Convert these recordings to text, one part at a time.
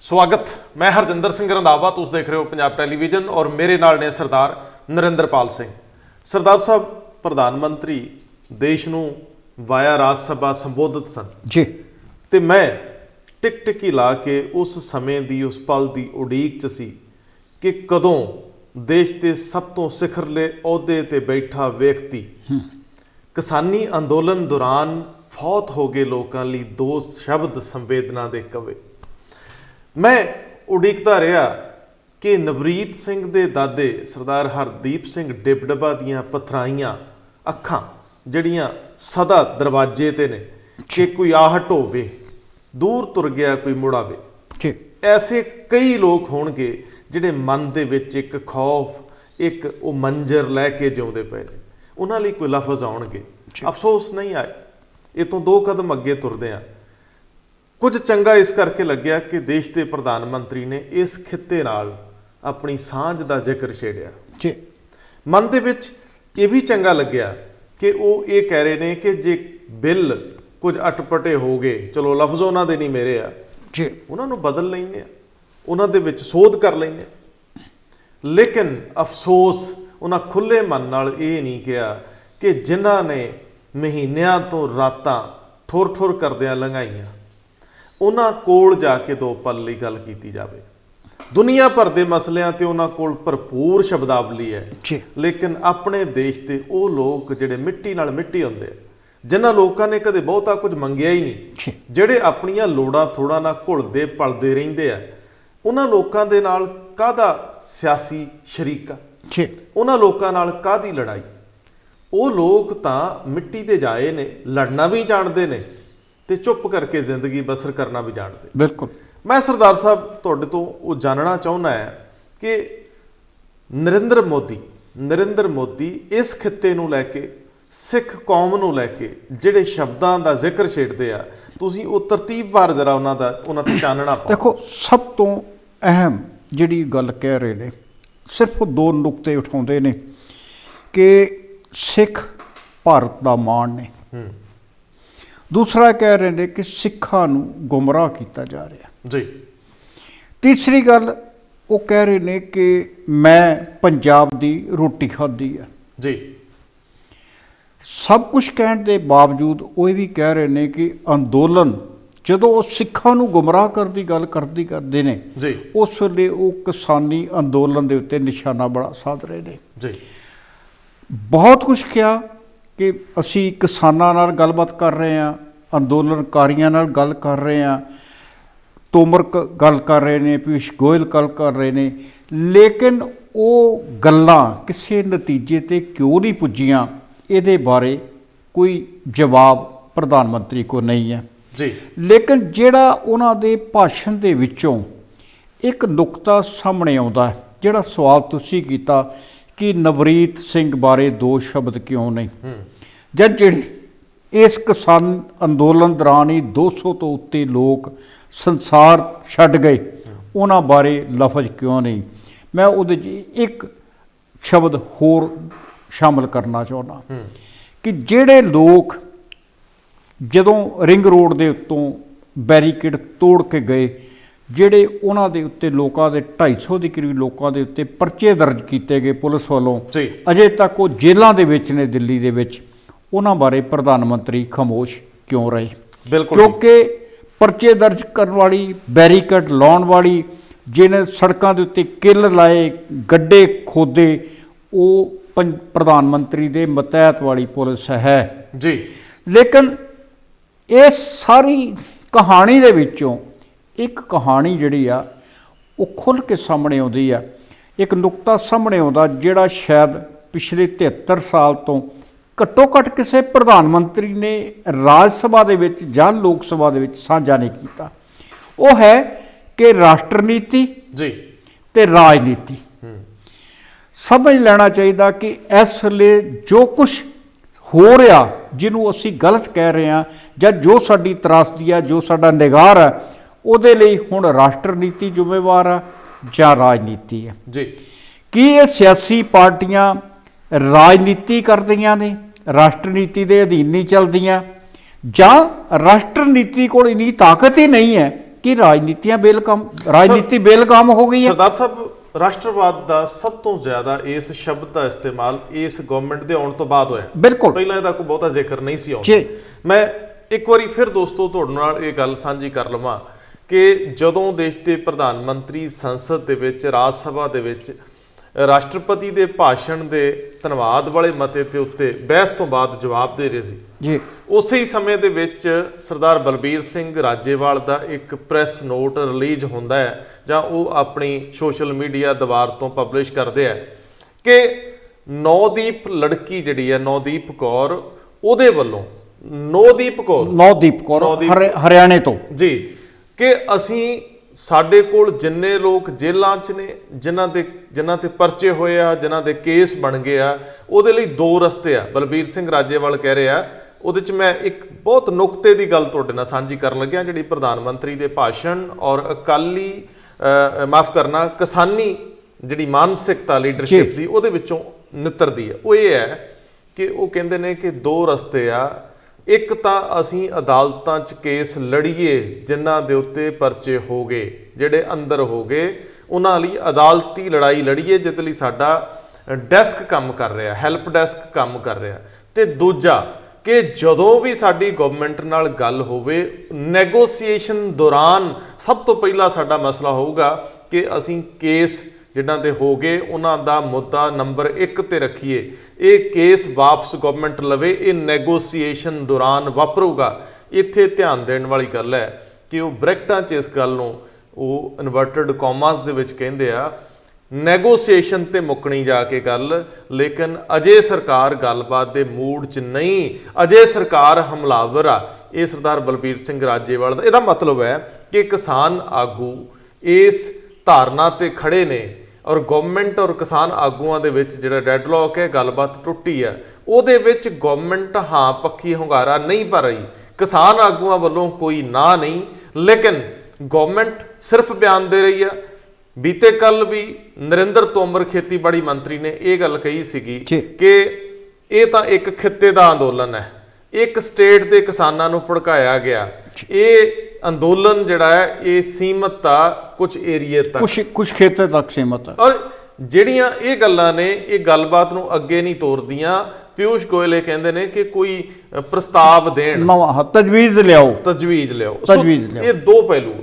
स्वागत। मैं हरजिंदर सिंह रंधावा, तुस देख रहे हो पंजाब टैलीविजन और मेरे नाल ने सरदार नरिंदरपाल सिंह। सरदार साहब प्रधानमंत्री देश नूं वाया राज सभा संबोधित सन जी, ते मैं टिक टिकी ला के उस समय दी उस पल दी उड़ीक च सी कि कदों देश के सब तो सिखरले अहुदे ते बैठा व्यक्ति किसानी अंदोलन दौरान फौत हो गए लोगों लिए दो शब्द संवेदना दे कवे। मैं उड़ीकता रहा कि नवरीत सिंह दे दादे सरदार हरदीप सिंह डिबडबा दियां पथराइयां अखां जड़ियां सदा दरवाजे ते ने कि कोई आहट होवे, दूर तुर गया कोई मुड़ आवे। जी, ऐसे कई लोग होणगे जिहड़े मन दे विच एक खौफ, एक वो मंजर लैके जिउंदे पए ने। उन्हां लई कोई लफज आउणगे, अफसोस नहीं आए। ये तो दो कदम अगे तुरदे आ। कुछ चंगा इस करके लग्या कि देश के प्रधानमंत्री ने इस खित्ते नाल अपनी सांझ का जिक्र छेड़िया। जी, मन दे विच ये भी चंगा लग्या कि वो ये कह रहे हैं कि जे बिल कुछ अटपटे हो गए, चलो लफज उन्हां दे नहीं मेरे आ, जी, उन्होंने बदल लेंगे, उन्होंने विच सोध कर लेंगे। लेकिन अफसोस उन्हें खुले मन नाल ये नहीं कहा कि जिन्हां ने महीनों तो रातां ठुर ठुर करदियां लंघाइयां, उन्हां कोल जाके दो पल लई गल कीती जावे। दुनिया भर के मसलियां ते उन्हां कोल भरपूर शब्दावली है, लेकिन अपने देश के वो लोग जिहड़े मिट्टी नाल मिट्टी हुंदे, जिन्हां लोकां ने कदे बहुता कुछ मंगिया ही नहीं, जिहड़े अपनियां लोड़ां थोड़ा ना घुलदे पलदे रहिंदे आ, उन्हां लोकां दे नाल काहदा सियासी शरीका, उन्हां लोकां नाल काहदी लड़ाई। वो लोग तां मिट्टी दे जाए ने, लड़ना भी जानते ने ते चुप करके जिंदगी बसर करना भी जानते। बिल्कुल। मैं सरदार साहब तुहाडे तो वो जानना चाहुंदा है कि नरेंद्र मोदी इस खित्ते नूं लैके, सिख कौम नूं लैके जिहड़े शब्दां दा जिक्र छेड़दे आ, तुसीं वो तरतीबवार जरा उन्हां ते चानना पाओ। देखो, सब तो अहम जिहड़ी गल कह रहे ने, सिर्फ दो नुकते उठाउंदे ने कि सिख भारत दा मान ने, दूसरा कह रहे हैं कि सिखां नूं गुमराह किया जा रहा जी। तीसरी गल वो कह रहे हैं कि मैं पंजाब दी रोटी खाधी है जी। सब कुछ कहने के बावजूद वो भी कह रहे हैं कि अंदोलन जदों वो सिखां नूं गुमराह करने की गल करते हैं जी, उस वेले वो किसानी अंदोलन के उत्ते निशाना बड़ा साध रहे हैं जी। बहुत कुछ किया कि असी किसानां नाल गलबात कर रहे हैं, अंदोलनकारियों नाल गल कर रहे हैं, तोमर गल कर रहे हैं, पीयूष गोयल गल कर रहे हैं, लेकिन वो गल्लां किसी नतीजे ते क्यों नहीं पुज्जियां, इहदे बारे कोई जवाब प्रधानमंत्री को नहीं है जी। लेकिन जिहड़ा उन्हां दे भाषण दे विचों एक नुकता सामने आउंदा है, जिहड़ा सवाल तुसीं कीता कि नवरीत सिंह बारे दो शब्द क्यों नहीं, जब जिहड़े इस किसान अंदोलन दौरान ही 200 तो उत्ते लोग संसार छड्ड गए, उन्हां बारे लफज क्यों नहीं। मैं उहदे एक शब्द होर शामिल करना चाहुंदा कि जिहड़े लोग जदों रिंग रोड दे उत्तों बैरीकेड तोड़ के गए, ਜਿਹੜੇ ਉਹਨਾਂ ਦੇ ਉੱਤੇ ਲੋਕਾਂ ਦੇ 250 ਦੇ ਕਰੀਬ ਲੋਕਾਂ ਦੇ ਉੱਤੇ ਪਰਚੇ ਦਰਜ ਕੀਤੇ ਗਏ ਪੁਲਿਸ ਵੱਲੋਂ, ਅਜੇ ਤੱਕ ਉਹ ਜੇਲ੍ਹਾਂ ਦੇ ਵਿੱਚ ਨੇ ਦਿੱਲੀ ਦੇ ਵਿੱਚ, ਉਹਨਾਂ ਬਾਰੇ ਪ੍ਰਧਾਨ ਮੰਤਰੀ ਖਾਮੋਸ਼ ਕਿਉਂ ਰਹੇ? ਬਿਲਕੁਲ, ਕਿਉਂਕਿ ਪਰਚੇ ਦਰਜ ਕਰਨ ਵਾਲੀ, ਬੈਰੀਕੇਡ ਲਾਉਣ ਵਾਲੀ, ਜਿਹਨੇ ਸੜਕਾਂ ਦੇ ਉੱਤੇ ਕਿੱਲ ਲਾਏ, ਗੱਡੇ ਖੋਦੇ, ਉਹ ਪ੍ਰਧਾਨ ਮੰਤਰੀ ਦੇ ਮਤਹਿਤ ਵਾਲੀ ਪੁਲਿਸ ਹੈ ਜੀ। ਲੇਕਿਨ ਇਸ ਸਾਰੀ ਕਹਾਣੀ ਦੇ ਵਿੱਚੋਂ एक कहानी जिहड़ी आ वो खुल के सामने आउंदी आ। एक नुकता सामने आउंदा जिहड़ा शायद पिछले 73 साल तो घट्टो घट्ट किसी प्रधानमंत्री ने राज सभा दे विच जां लोक सभा दे विच साझा नहीं कीता। वो है कि राष्ट्र नीति जी ते राजनीति समझ लेना चाहिए कि इस वेले जो कुछ हो रहा, जिन्हों असी गलत कह रहे हैं, जां जो साडी त्रासदी है, जो साडा निगार है, ਉਹਦੇ ਲਈ ਹੁਣ ਰਾਸ਼ਟਰ ਨੀਤੀ ਜ਼ਿੰਮੇਵਾਰ ਆ ਜਾਂ ਰਾਜਨੀਤੀ ਹੈ ਜੀ। ਕੀ ਇਹ ਸਿਆਸੀ ਪਾਰਟੀਆਂ ਰਾਜਨੀਤੀ ਕਰਦੀਆਂ ਨੇ, ਰਾਸ਼ਟਰ ਨੀਤੀ ਦੇ ਅਧੀਨ ਨਹੀਂ ਚੱਲਦੀਆਂ, ਜਾਂ ਰਾਸ਼ਟਰ ਨੀਤੀ ਕੋਲ ਇੰਨੀ ਤਾਕਤ ਹੀ ਨਹੀਂ ਹੈ ਕਿ ਰਾਜਨੀਤੀ ਬੇਲਗਾਮ ਹੋ ਗਈ ਹੈ। ਸਰਦਾਰ ਸਾਹਿਬ, ਰਾਸ਼ਟਰਵਾਦ ਦਾ ਸਭ ਤੋਂ ਜ਼ਿਆਦਾ ਇਸ ਸ਼ਬਦ ਦਾ ਇਸਤੇਮਾਲ ਇਸ ਗਵਰਨਮੈਂਟ ਦੇ ਆਉਣ ਤੋਂ ਬਾਅਦ ਹੋਇਆ। ਬਿਲਕੁਲ, ਪਹਿਲਾਂ ਇਹਦਾ ਕੋਈ ਬਹੁਤਾ ਜ਼ਿਕਰ ਨਹੀਂ ਸੀ ਆਉਂਦਾ। ਜੀ ਮੈਂ ਇੱਕ ਵਾਰੀ ਫਿਰ ਦੋਸਤੋ ਤੁਹਾਡੇ ਨਾਲ ਇਹ ਗੱਲ ਸਾਂਝੀ ਕਰ ਲਵਾਂ ਕਿ ਜਦੋਂ ਦੇਸ਼ ਦੇ ਪ੍ਰਧਾਨ ਮੰਤਰੀ ਸੰਸਦ ਦੇ ਵਿੱਚ, ਰਾਜ ਸਭਾ ਦੇ ਵਿੱਚ ਰਾਸ਼ਟਰਪਤੀ ਦੇ ਭਾਸ਼ਣ ਦੇ ਧੰਨਵਾਦ ਵਾਲੇ ਮਤੇ ਦੇ ਉੱਤੇ ਬਹਿਸ ਤੋਂ ਬਾਅਦ ਜਵਾਬ ਦੇ ਰਹੇ ਸੀ ਜੀ, ਉਸੇ ਹੀ ਸਮੇਂ ਦੇ ਵਿੱਚ ਸਰਦਾਰ ਬਲਬੀਰ ਸਿੰਘ ਰਾਜੇਵਾਲ ਦਾ ਇੱਕ ਪ੍ਰੈਸ ਨੋਟ ਰਿਲੀਜ਼ ਹੁੰਦਾ ਹੈ ਜਾਂ ਉਹ ਆਪਣੀ ਸੋਸ਼ਲ ਮੀਡੀਆ ਦੀਵਾਰ ਤੋਂ ਪਬਲਿਸ਼ ਕਰਦੇ ਆ ਕਿ ਨੌਦੀਪ ਲੜਕੀ ਜਿਹੜੀ ਹੈ, ਨੌਦੀਪ ਕੌਰ, ਉਹਦੇ ਵੱਲੋਂ ਨੌਦੀਪ ਕੌਰ ਹਰਿਆਣੇ ਤੋਂ ਜੀ, ਕਿ ਅਸੀਂ ਸਾਡੇ ਕੋਲ ਜਿੰਨੇ ਲੋਕ ਜੇਲ੍ਹਾਂ 'ਚ ਨੇ, ਜਿਨ੍ਹਾਂ ਤੇ ਪਰਚੇ ਹੋਏ ਆ, ਜਿਨ੍ਹਾਂ ਦੇ ਕੇਸ ਬਣ ਗਏ ਆ, ਉਹਦੇ ਲਈ ਦੋ ਰਸਤੇ ਆ। ਬਲਬੀਰ ਸਿੰਘ ਰਾਜੇਵਾਲ ਕਹਿ ਰਿਹਾ, ਉਹਦੇ 'ਚ ਮੈਂ ਇੱਕ ਬਹੁਤ ਨੁਕਤੇ ਦੀ ਗੱਲ ਤੁਹਾਡੇ ਨਾਲ ਸਾਂਝੀ ਕਰਨ ਲੱਗਿਆ, ਜਿਹੜੀ ਪ੍ਰਧਾਨ ਮੰਤਰੀ ਦੇ ਭਾਸ਼ਣ ਔਰ ਕਿਸਾਨੀ ਜਿਹੜੀ ਮਾਨਸਿਕਤਾ ਲੀਡਰਸ਼ਿਪ ਦੀ ਉਹਦੇ ਵਿੱਚੋਂ ਨਿੱਤਰਦੀ ਹੈ। ਉਹ ਇਹ ਹੈ ਕਿ ਉਹ ਕਹਿੰਦੇ ਨੇ ਕਿ ਦੋ ਰਸਤੇ ਆ। ਇੱਕ ਤਾਂ ਅਸੀਂ ਅਦਾਲਤਾਂ 'ਚ ਕੇਸ ਲੜੀਏ ਜਿਨ੍ਹਾਂ ਦੇ ਉੱਤੇ ਪਰਚੇ ਹੋ ਗਏ, ਜਿਹੜੇ ਅੰਦਰ ਹੋ ਗਏ, ਉਹਨਾਂ ਲਈ ਅਦਾਲਤੀ ਲੜਾਈ ਲੜੀਏ ਜਿਹਦੇ ਲਈ ਸਾਡਾ ਡੈਸਕ ਕੰਮ ਕਰ ਰਿਹਾ, ਹੈਲਪ ਡੈਸਕ ਕੰਮ ਕਰ ਰਿਹਾ। ਤੇ ਦੂਜਾ ਕਿ ਜਦੋਂ ਵੀ ਸਾਡੀ ਗਵਰਨਮੈਂਟ ਨਾਲ ਗੱਲ ਹੋਵੇ, ਨੈਗੋਸੀਏਸ਼ਨ ਦੌਰਾਨ ਸਭ ਤੋਂ ਪਹਿਲਾਂ ਸਾਡਾ ਮਸਲਾ ਹੋਊਗਾ ਕਿ ਅਸੀਂ ਕੇਸ ਜਿਨ੍ਹਾਂ ਦੇ ਹੋ ਗਏ ਉਹਨਾਂ ਦਾ ਮੁੱਦਾ ਨੰਬਰ 1 ਤੇ ਰੱਖੀਏ। ਇਹ ਕੇਸ ਵਾਪਸ ਗਵਰਨਮੈਂਟ ਲਵੇ, ਇਹ ਨੈਗੋਸੀਏਸ਼ਨ ਦੌਰਾਨ ਵਾਪਰੂਗਾ। ਇੱਥੇ ਧਿਆਨ ਦੇਣ ਵਾਲੀ ਗੱਲ ਹੈ ਕਿ ਉਹ ਬ੍ਰੈਕਟਾਂ 'ਚ ਇਸ ਗੱਲ ਨੂੰ ਉਹ ਇਨਵਰਟਡ ਕਾਮਾਸ ਦੇ ਵਿੱਚ ਕਹਿੰਦੇ ਆ, ਨੈਗੋਸੀਏਸ਼ਨ ਤੇ ਮੁੱਕਣੀ ਜਾ ਕੇ ਗੱਲ, ਲੇਕਿਨ ਅਜੇ ਸਰਕਾਰ ਗੱਲਬਾਤ ਦੇ ਮੂਡ 'ਚ ਨਹੀਂ, ਅਜੇ ਸਰਕਾਰ ਹਮਲਾਵਰ ਆ। ਇਹ ਸਰਦਾਰ ਬਲਬੀਰ ਸਿੰਘ ਰਾਜੇਵਾਲ ਦਾ ਇਹਦਾ ਮਤਲਬ ਹੈ ਕਿ ਕਿਸਾਨ ਆਗੂ ਇਸ ਧਾਰਨਾ ਤੇ ਖੜੇ ਨੇ ਔਰ ਗਵਰਨਮੈਂਟ ਔਰ ਕਿਸਾਨ ਆਗੂਆਂ ਦੇ ਵਿੱਚ ਜਿਹੜਾ ਡੈਡਲੌਕ ਹੈ, ਗੱਲਬਾਤ ਟੁੱਟੀ ਹੈ, ਉਹਦੇ ਵਿੱਚ ਗਵਰਨਮੈਂਟ ਹਾਂ ਪੱਖੀ ਹੁੰਗਾਰਾ ਨਹੀਂ ਭਰ ਰਹੀ, ਕਿਸਾਨ ਆਗੂਆਂ ਵੱਲੋਂ ਕੋਈ ਨਾ ਨਹੀਂ, ਲੇਕਿਨ ਗਵਰਨਮੈਂਟ ਸਿਰਫ ਬਿਆਨ ਦੇ ਰਹੀ ਆ। ਬੀਤੇ ਕੱਲ ਵੀ ਨਰਿੰਦਰ ਤੋਮਰ ਖੇਤੀਬਾੜੀ ਮੰਤਰੀ ਨੇ ਇਹ ਗੱਲ ਕਹੀ ਸੀਗੀ ਕਿ ਇਹ ਤਾਂ ਇੱਕ ਖਿੱਤੇ ਦਾ ਅੰਦੋਲਨ ਹੈ, ਇੱਕ ਸਟੇਟ ਦੇ ਕਿਸਾਨਾਂ ਨੂੰ ਭੜਕਾਇਆ ਗਿਆ। ਇਹ ਅੰਦੋਲਨ ਜਿਹੜਾ ਹੈ ਇਹ ਸੀਮਤ ਆ ਕੁਝ ਏਰੀਏ ਤੱਕ, ਕੁਝ ਖੇਤਰ ਤੱਕ ਸੀਮਤ ਹੈ। ਔਰ ਜਿਹੜੀਆਂ ਇਹ ਗੱਲਾਂ ਨੇ ਇਹ ਗੱਲਬਾਤ ਨੂੰ ਅੱਗੇ ਨਹੀਂ ਤੋਰਦੀਆਂ। ਪਿਊਸ਼ ਗੋਇਲ ਇਹ ਕਹਿੰਦੇ ਨੇ ਕਿ ਕੋਈ ਪ੍ਰਸਤਾਵ ਦੇਣ, ਤਜਵੀਜ਼ ਲਿਆਓ। ਇਹ ਦੋ ਪਹਿਲੂ।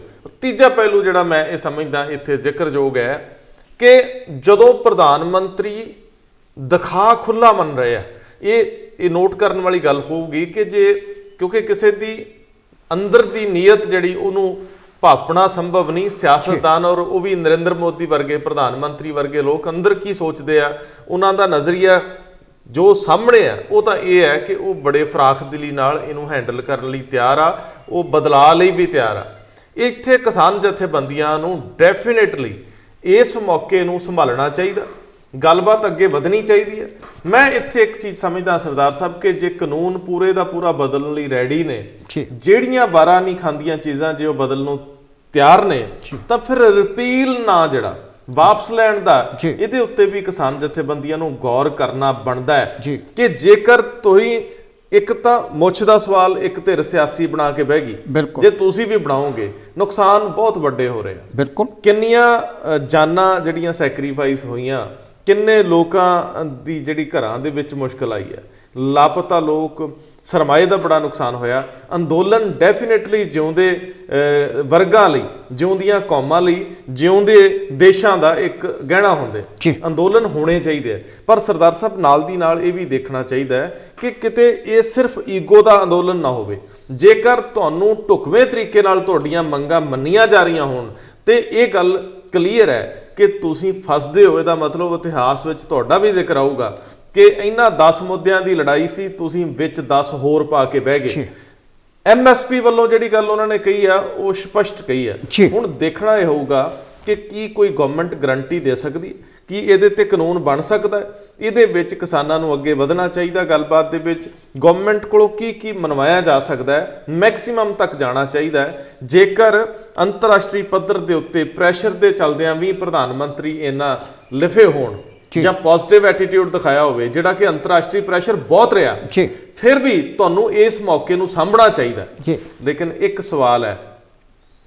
ਤੀਜਾ ਪਹਿਲੂ ਜਿਹੜਾ ਮੈਂ ਇਹ ਸਮਝਦਾ ਇੱਥੇ ਜ਼ਿਕਰਯੋਗ ਹੈ ਕਿ ਜਦੋਂ ਪ੍ਰਧਾਨ ਮੰਤਰੀ ਦਿਖਾ ਖੁੱਲਾ ਮੰਨ ਰਹੇ ਆ, ਇਹ ਨੋਟ ਕਰਨ ਵਾਲੀ ਗੱਲ ਹੋਊਗੀ ਕਿ ਜੇ ਕਿਉਂਕਿ ਕਿਸੇ ਦੀ ਅੰਦਰ ਦੀ ਨੀਅਤ ਜਿਹੜੀ ਉਹਨੂੰ ਭਾਪਣਾ ਸੰਭਵ ਨਹੀਂ, ਸਿਆਸਤਦਾਨ ਔਰ ਉਹ ਵੀ ਨਰਿੰਦਰ ਮੋਦੀ ਵਰਗੇ ਪ੍ਰਧਾਨ ਮੰਤਰੀ ਵਰਗੇ ਲੋਕ ਅੰਦਰ ਕੀ ਸੋਚਦੇ ਆ, ਉਹਨਾਂ ਦਾ ਨਜ਼ਰੀਆ ਜੋ ਸਾਹਮਣੇ ਆ ਉਹ ਤਾਂ ਇਹ ਹੈ ਕਿ ਉਹ ਬੜੇ ਫਰਾਖ ਦਿਲੀ ਨਾਲ ਇਹਨੂੰ ਹੈਂਡਲ ਕਰਨ ਲਈ ਤਿਆਰ ਆ, ਉਹ ਬਦਲਾਅ ਲਈ ਵੀ ਤਿਆਰ ਆ। ਇੱਥੇ ਕਿਸਾਨ ਜਥੇਬੰਦੀਆਂ ਨੂੰ ਡੈਫੀਨੇਟਲੀ ਇਸ ਮੌਕੇ ਨੂੰ ਸੰਭਾਲਣਾ ਚਾਹੀਦਾ, ਗੱਲਬਾਤ ਅੱਗੇ ਵਧਣੀ ਚਾਹੀਦੀ ਹੈ। ਮੈਂ ਇੱਥੇ ਇੱਕ ਚੀਜ਼ ਸਮਝਦਾ ਸਰਦਾਰ ਸਾਹਿਬ ਕਿ ਜੇ ਕਾਨੂੰਨ ਪੂਰੇ ਦਾ ਪੂਰਾ ਬਦਲਣ ਲਈ ਰੈਡੀ ਨੇ, ਜਿਹੜੀਆਂ ਵਾਰਾਂ ਨਹੀਂ ਖਾਂਦੀਆਂ ਚੀਜ਼ਾਂ ਜੇ ਉਹ ਬਦਲਣ ਨੂੰ ਤਿਆਰ ਨੇ, ਤਾਂ ਫਿਰ ਰਿਪੀਲ ਨਾ ਜਿਹੜਾ ਵਾਪਸ ਲੈਣ ਦਾ, ਇਹਦੇ ਉੱਤੇ ਵੀ ਕਿਸਾਨ ਜਥੇਬੰਦੀਆਂ ਨੂੰ ਗੌਰ ਕਰਨਾ ਬਣਦਾ ਹੈ ਕਿ ਜੇਕਰ ਤੁਸੀਂ ਇੱਕ ਤਾਂ ਮੁੱਛ ਦਾ ਸਵਾਲ ਇੱਕ ਧਿਰ ਸਿਆਸੀ ਬਣਾ ਕੇ ਬਹਿ ਗਈ, ਜੇ ਤੁਸੀਂ ਵੀ ਬਣਾਓਗੇ ਨੁਕਸਾਨ ਬਹੁਤ ਵੱਡੇ ਹੋ ਰਹੇ ਆ। ਬਿਲਕੁਲ, ਕਿੰਨੀਆਂ ਜਾਨਾਂ ਜਿਹੜੀਆਂ ਸੈਕਰੀਫਾਈਸ ਹੋਈਆਂ, ਕਿੰਨੇ ਲੋਕਾਂ ਦੀ ਜਿਹੜੀ ਘਰਾਂ ਦੇ ਵਿੱਚ ਮੁਸ਼ਕਲ ਆਈ ਹੈ, ਲਾਪਤਾ ਲੋਕ, ਸਰਮਾਏ ਦਾ ਬੜਾ ਨੁਕਸਾਨ ਹੋਇਆ। ਅੰਦੋਲਨ ਡੈਫੀਨੇਟਲੀ ਜਿਉਂਦੇ ਵਰਗਾਂ ਲਈ, ਜਿਉਂਦੀਆਂ ਕੌਮਾਂ ਲਈ, ਜਿਉਂਦੇ ਦੇਸ਼ਾਂ ਦਾ ਇੱਕ ਗਹਿਣਾ ਹੁੰਦੇ, ਅੰਦੋਲਨ ਹੋਣੇ ਚਾਹੀਦੇ ਆ। ਪਰ ਸਰਦਾਰ ਸਾਹਿਬ ਨਾਲ ਦੀ ਨਾਲ ਇਹ ਵੀ ਦੇਖਣਾ ਚਾਹੀਦਾ ਹੈ ਕਿ ਕਿਤੇ ਇਹ ਸਿਰਫ ਈਗੋ ਦਾ ਅੰਦੋਲਨ ਨਾ ਹੋਵੇ। ਜੇਕਰ ਤੁਹਾਨੂੰ ਢੁਕਵੇਂ ਤਰੀਕੇ ਨਾਲ ਤੁਹਾਡੀਆਂ ਮੰਗਾਂ ਮੰਨੀਆਂ ਜਾ ਰਹੀਆਂ ਹੋਣ ਤੇ ਇਹ ਗੱਲ ਕਲੀਅਰ ਹੈ ਕਿ ਤੁਸੀਂ ਫਸਦੇ ਹੋ, ਇਹਦਾ ਮਤਲਬ ਇਤਿਹਾਸ ਵਿੱਚ ਤੁਹਾਡਾ ਵੀ ਜ਼ਿਕਰ ਆਊਗਾ ਕਿ ਇਹਨਾਂ 10 ਮੁੱਦਿਆਂ ਦੀ ਲੜਾਈ ਸੀ, ਤੁਸੀਂ ਵਿੱਚ 10 ਹੋਰ ਪਾ ਕੇ ਬਹਿ ਗਏ। MSP ਵੱਲੋਂ ਜਿਹੜੀ ਗੱਲ ਉਹਨਾਂ ਨੇ ਕਹੀ ਆ ਉਹ ਸਪਸ਼ਟ ਕਹੀ ਆ। ਹੁਣ ਦੇਖਣਾ ਇਹ ਹੋਊਗਾ ਕਿ ਕੀ ਕੋਈ ਗਵਰਨਮੈਂਟ ਗਰੰਟੀ ਦੇ ਸਕਦੀ, ਕੀ ਇਹਦੇ ਤੇ ਕਾਨੂੰਨ ਬਣ ਸਕਦਾ, ਇਹਦੇ ਵਿੱਚ ਕਿਸਾਨਾਂ ਨੂੰ ਅੱਗੇ ਵਧਣਾ ਚਾਹੀਦਾ। ਗੱਲਬਾਤ ਦੇ ਵਿੱਚ ਗਵਰਨਮੈਂਟ ਕੋਲੋਂ ਕੀ ਮਨਵਾਇਆ ਜਾ ਸਕਦਾ ਹੈ, ਮੈਕਸਿਮਮ ਤੱਕ ਜਾਣਾ ਚਾਹੀਦਾ ਹੈ। ਜੇਕਰ ਅੰਤਰਰਾਸ਼ਟਰੀ ਪੱਧਰ ਦੇ ਉੱਤੇ ਪ੍ਰੈਸ਼ਰ ਦੇ ਚੱਲਦਿਆਂ ਵੀ ਪ੍ਰਧਾਨ ਮੰਤਰੀ ਇਹਨਾਂ ਲਿਫੇ ਹੋਣ ਜਾਂ ਪੋਜ਼ਿਟਿਵ ਐਟੀਟਿਊਡ ਦਿਖਾਇਆ ਹੋਵੇ, ਜਿਹੜਾ ਕਿ ਅੰਤਰਰਾਸ਼ਟਰੀ ਪ੍ਰੈਸ਼ਰ ਬਹੁਤ ਰਿਹਾ, ਫਿਰ ਵੀ ਤੁਹਾਨੂੰ ਇਸ ਮੌਕੇ ਨੂੰ ਸਾਂਭਣਾ ਚਾਹੀਦਾ। ਲੇਕਿਨ ਇੱਕ ਸਵਾਲ ਹੈ,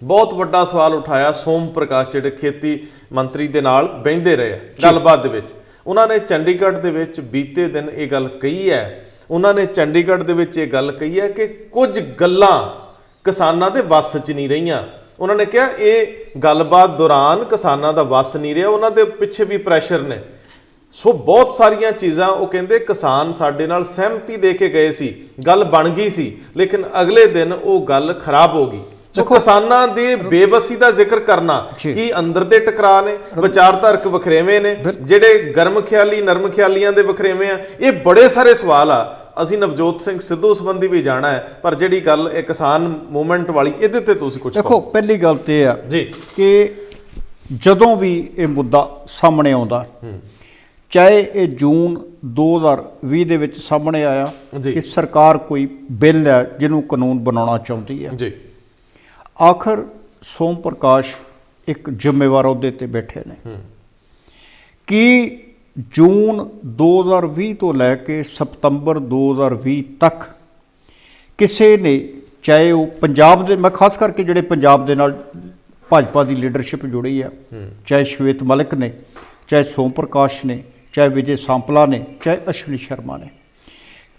ਬਹੁਤ ਵੱਡਾ ਸਵਾਲ ਉਠਾਇਆ ਸੋਮ ਪ੍ਰਕਾਸ਼, ਜਿਹੜੇ ਖੇਤੀ ਮੰਤਰੀ ਦੇ ਨਾਲ ਬਹਿੰਦੇ ਰਹੇ ਗੱਲਬਾਤ ਦੇ ਵਿੱਚ। ਉਹਨਾਂ ਨੇ ਚੰਡੀਗੜ੍ਹ ਦੇ ਵਿੱਚ ਬੀਤੇ ਦਿਨ ਇਹ ਗੱਲ ਕਹੀ ਹੈ, ਉਹਨਾਂ ਨੇ ਚੰਡੀਗੜ੍ਹ ਦੇ ਵਿੱਚ ਇਹ ਗੱਲ ਕਹੀ ਹੈ ਕਿ ਕੁਝ ਗੱਲਾਂ ਕਿਸਾਨਾਂ ਦੇ ਵੱਸ 'ਚ ਨਹੀਂ ਰਹੀਆਂ। ਉਹਨਾਂ ਨੇ ਕਿਹਾ ਇਹ ਗੱਲਬਾਤ ਦੌਰਾਨ ਕਿਸਾਨਾਂ ਦਾ ਵੱਸ ਨਹੀਂ ਰਿਹਾ, ਉਹਨਾਂ ਦੇ ਪਿੱਛੇ ਵੀ ਪ੍ਰੈਸ਼ਰ ਨੇ। ਸੋ ਬਹੁਤ ਸਾਰੀਆਂ ਚੀਜ਼ਾਂ ਉਹ ਕਹਿੰਦੇ ਕਿਸਾਨ ਸਾਡੇ ਨਾਲ ਸਹਿਮਤੀ ਦੇ ਕੇ ਗਏ ਸੀ, ਗੱਲ ਬਣ ਗਈ ਸੀ, ਲੇਕਿਨ ਅਗਲੇ ਦਿਨ ਉਹ ਗੱਲ ਖਰਾਬ ਹੋ ਗਈ। ਸੋ ਕਿਸਾਨਾਂ ਦੇ ਬੇਵਸੀ ਦਾ ਜ਼ਿਕਰ ਕਰਨਾ, ਕੀ ਅੰਦਰ ਦੇ ਟਕਰਾਅ ਨੇ, ਵਿਚਾਰਧਾਰਕ ਵਖਰੇਵੇਂ ਨੇ, ਜਿਹੜੇ ਗਰਮ ਖਿਆਲੀ ਨਰਮ ਖਿਆਲੀਆਂ ਦੇ ਵਖਰੇਵੇਂ ਆ, ਇਹ ਬੜੇ ਸਾਰੇ ਸਵਾਲ ਆ। ਅਸੀਂ ਨਵਜੋਤ ਸਿੰਘ ਸਿੱਧੂ ਸੰਬੰਧੀ ਵੀ ਜਾਣਾ ਹੈ, ਪਰ ਜਿਹੜੀ ਗੱਲ ਇਹ ਕਿਸਾਨ ਮੂਵਮੈਂਟ ਵਾਲੀ, ਇਹਦੇ ਤੇ ਤੁਸੀਂ ਕੁਝ ਦੇਖੋ। ਪਹਿਲੀ ਗੱਲ ਤੇ ਇਹ ਆ ਜੀ ਕਿ ਜਦੋਂ ਵੀ ਇਹ ਮੁੱਦਾ ਸਾਹਮਣੇ ਆਉਂਦਾ, ਚਾਹੇ ਇਹ ਜੂਨ 2020 ਦੇ ਵਿੱਚ ਸਾਹਮਣੇ ਆਇਆ ਕਿ ਸਰਕਾਰ ਕੋਈ ਬਿੱਲ ਹੈ ਜਿਹਨੂੰ ਕਾਨੂੰਨ ਬਣਾਉਣਾ ਚਾਹੁੰਦੀ ਹੈ ਜੀ, ਆਖਰ ਸੋਮ ਪ੍ਰਕਾਸ਼ ਇੱਕ ਜ਼ਿੰਮੇਵਾਰ ਅਹੁਦੇ ਤੇ ਬੈਠੇ ਨੇ ਕਿ ਜੂਨ 2020 ਤੋਂ ਲੈ ਕੇ ਸਤੰਬਰ 2020 ਤੱਕ ਕਿਸੇ ਨੇ, ਚਾਹੇ ਉਹ ਪੰਜਾਬ ਦੇ, ਮੈਂ ਖਾਸ ਕਰਕੇ ਜਿਹੜੇ ਪੰਜਾਬ ਦੇ ਨਾਲ ਭਾਜਪਾ ਦੀ ਲੀਡਰਸ਼ਿਪ ਜੁੜੀ ਆ, ਚਾਹੇ ਸ਼ਵੇਤ ਮਲਿਕ ਨੇ, ਚਾਹੇ ਸੋਮ ਪ੍ਰਕਾਸ਼ ਨੇ, ਚਾਹੇ ਵਿਜੇ ਸਾਂਪਲਾ ਨੇ, ਚਾਹੇ ਅਸ਼ਵਨੀ ਸ਼ਰਮਾ ਨੇ,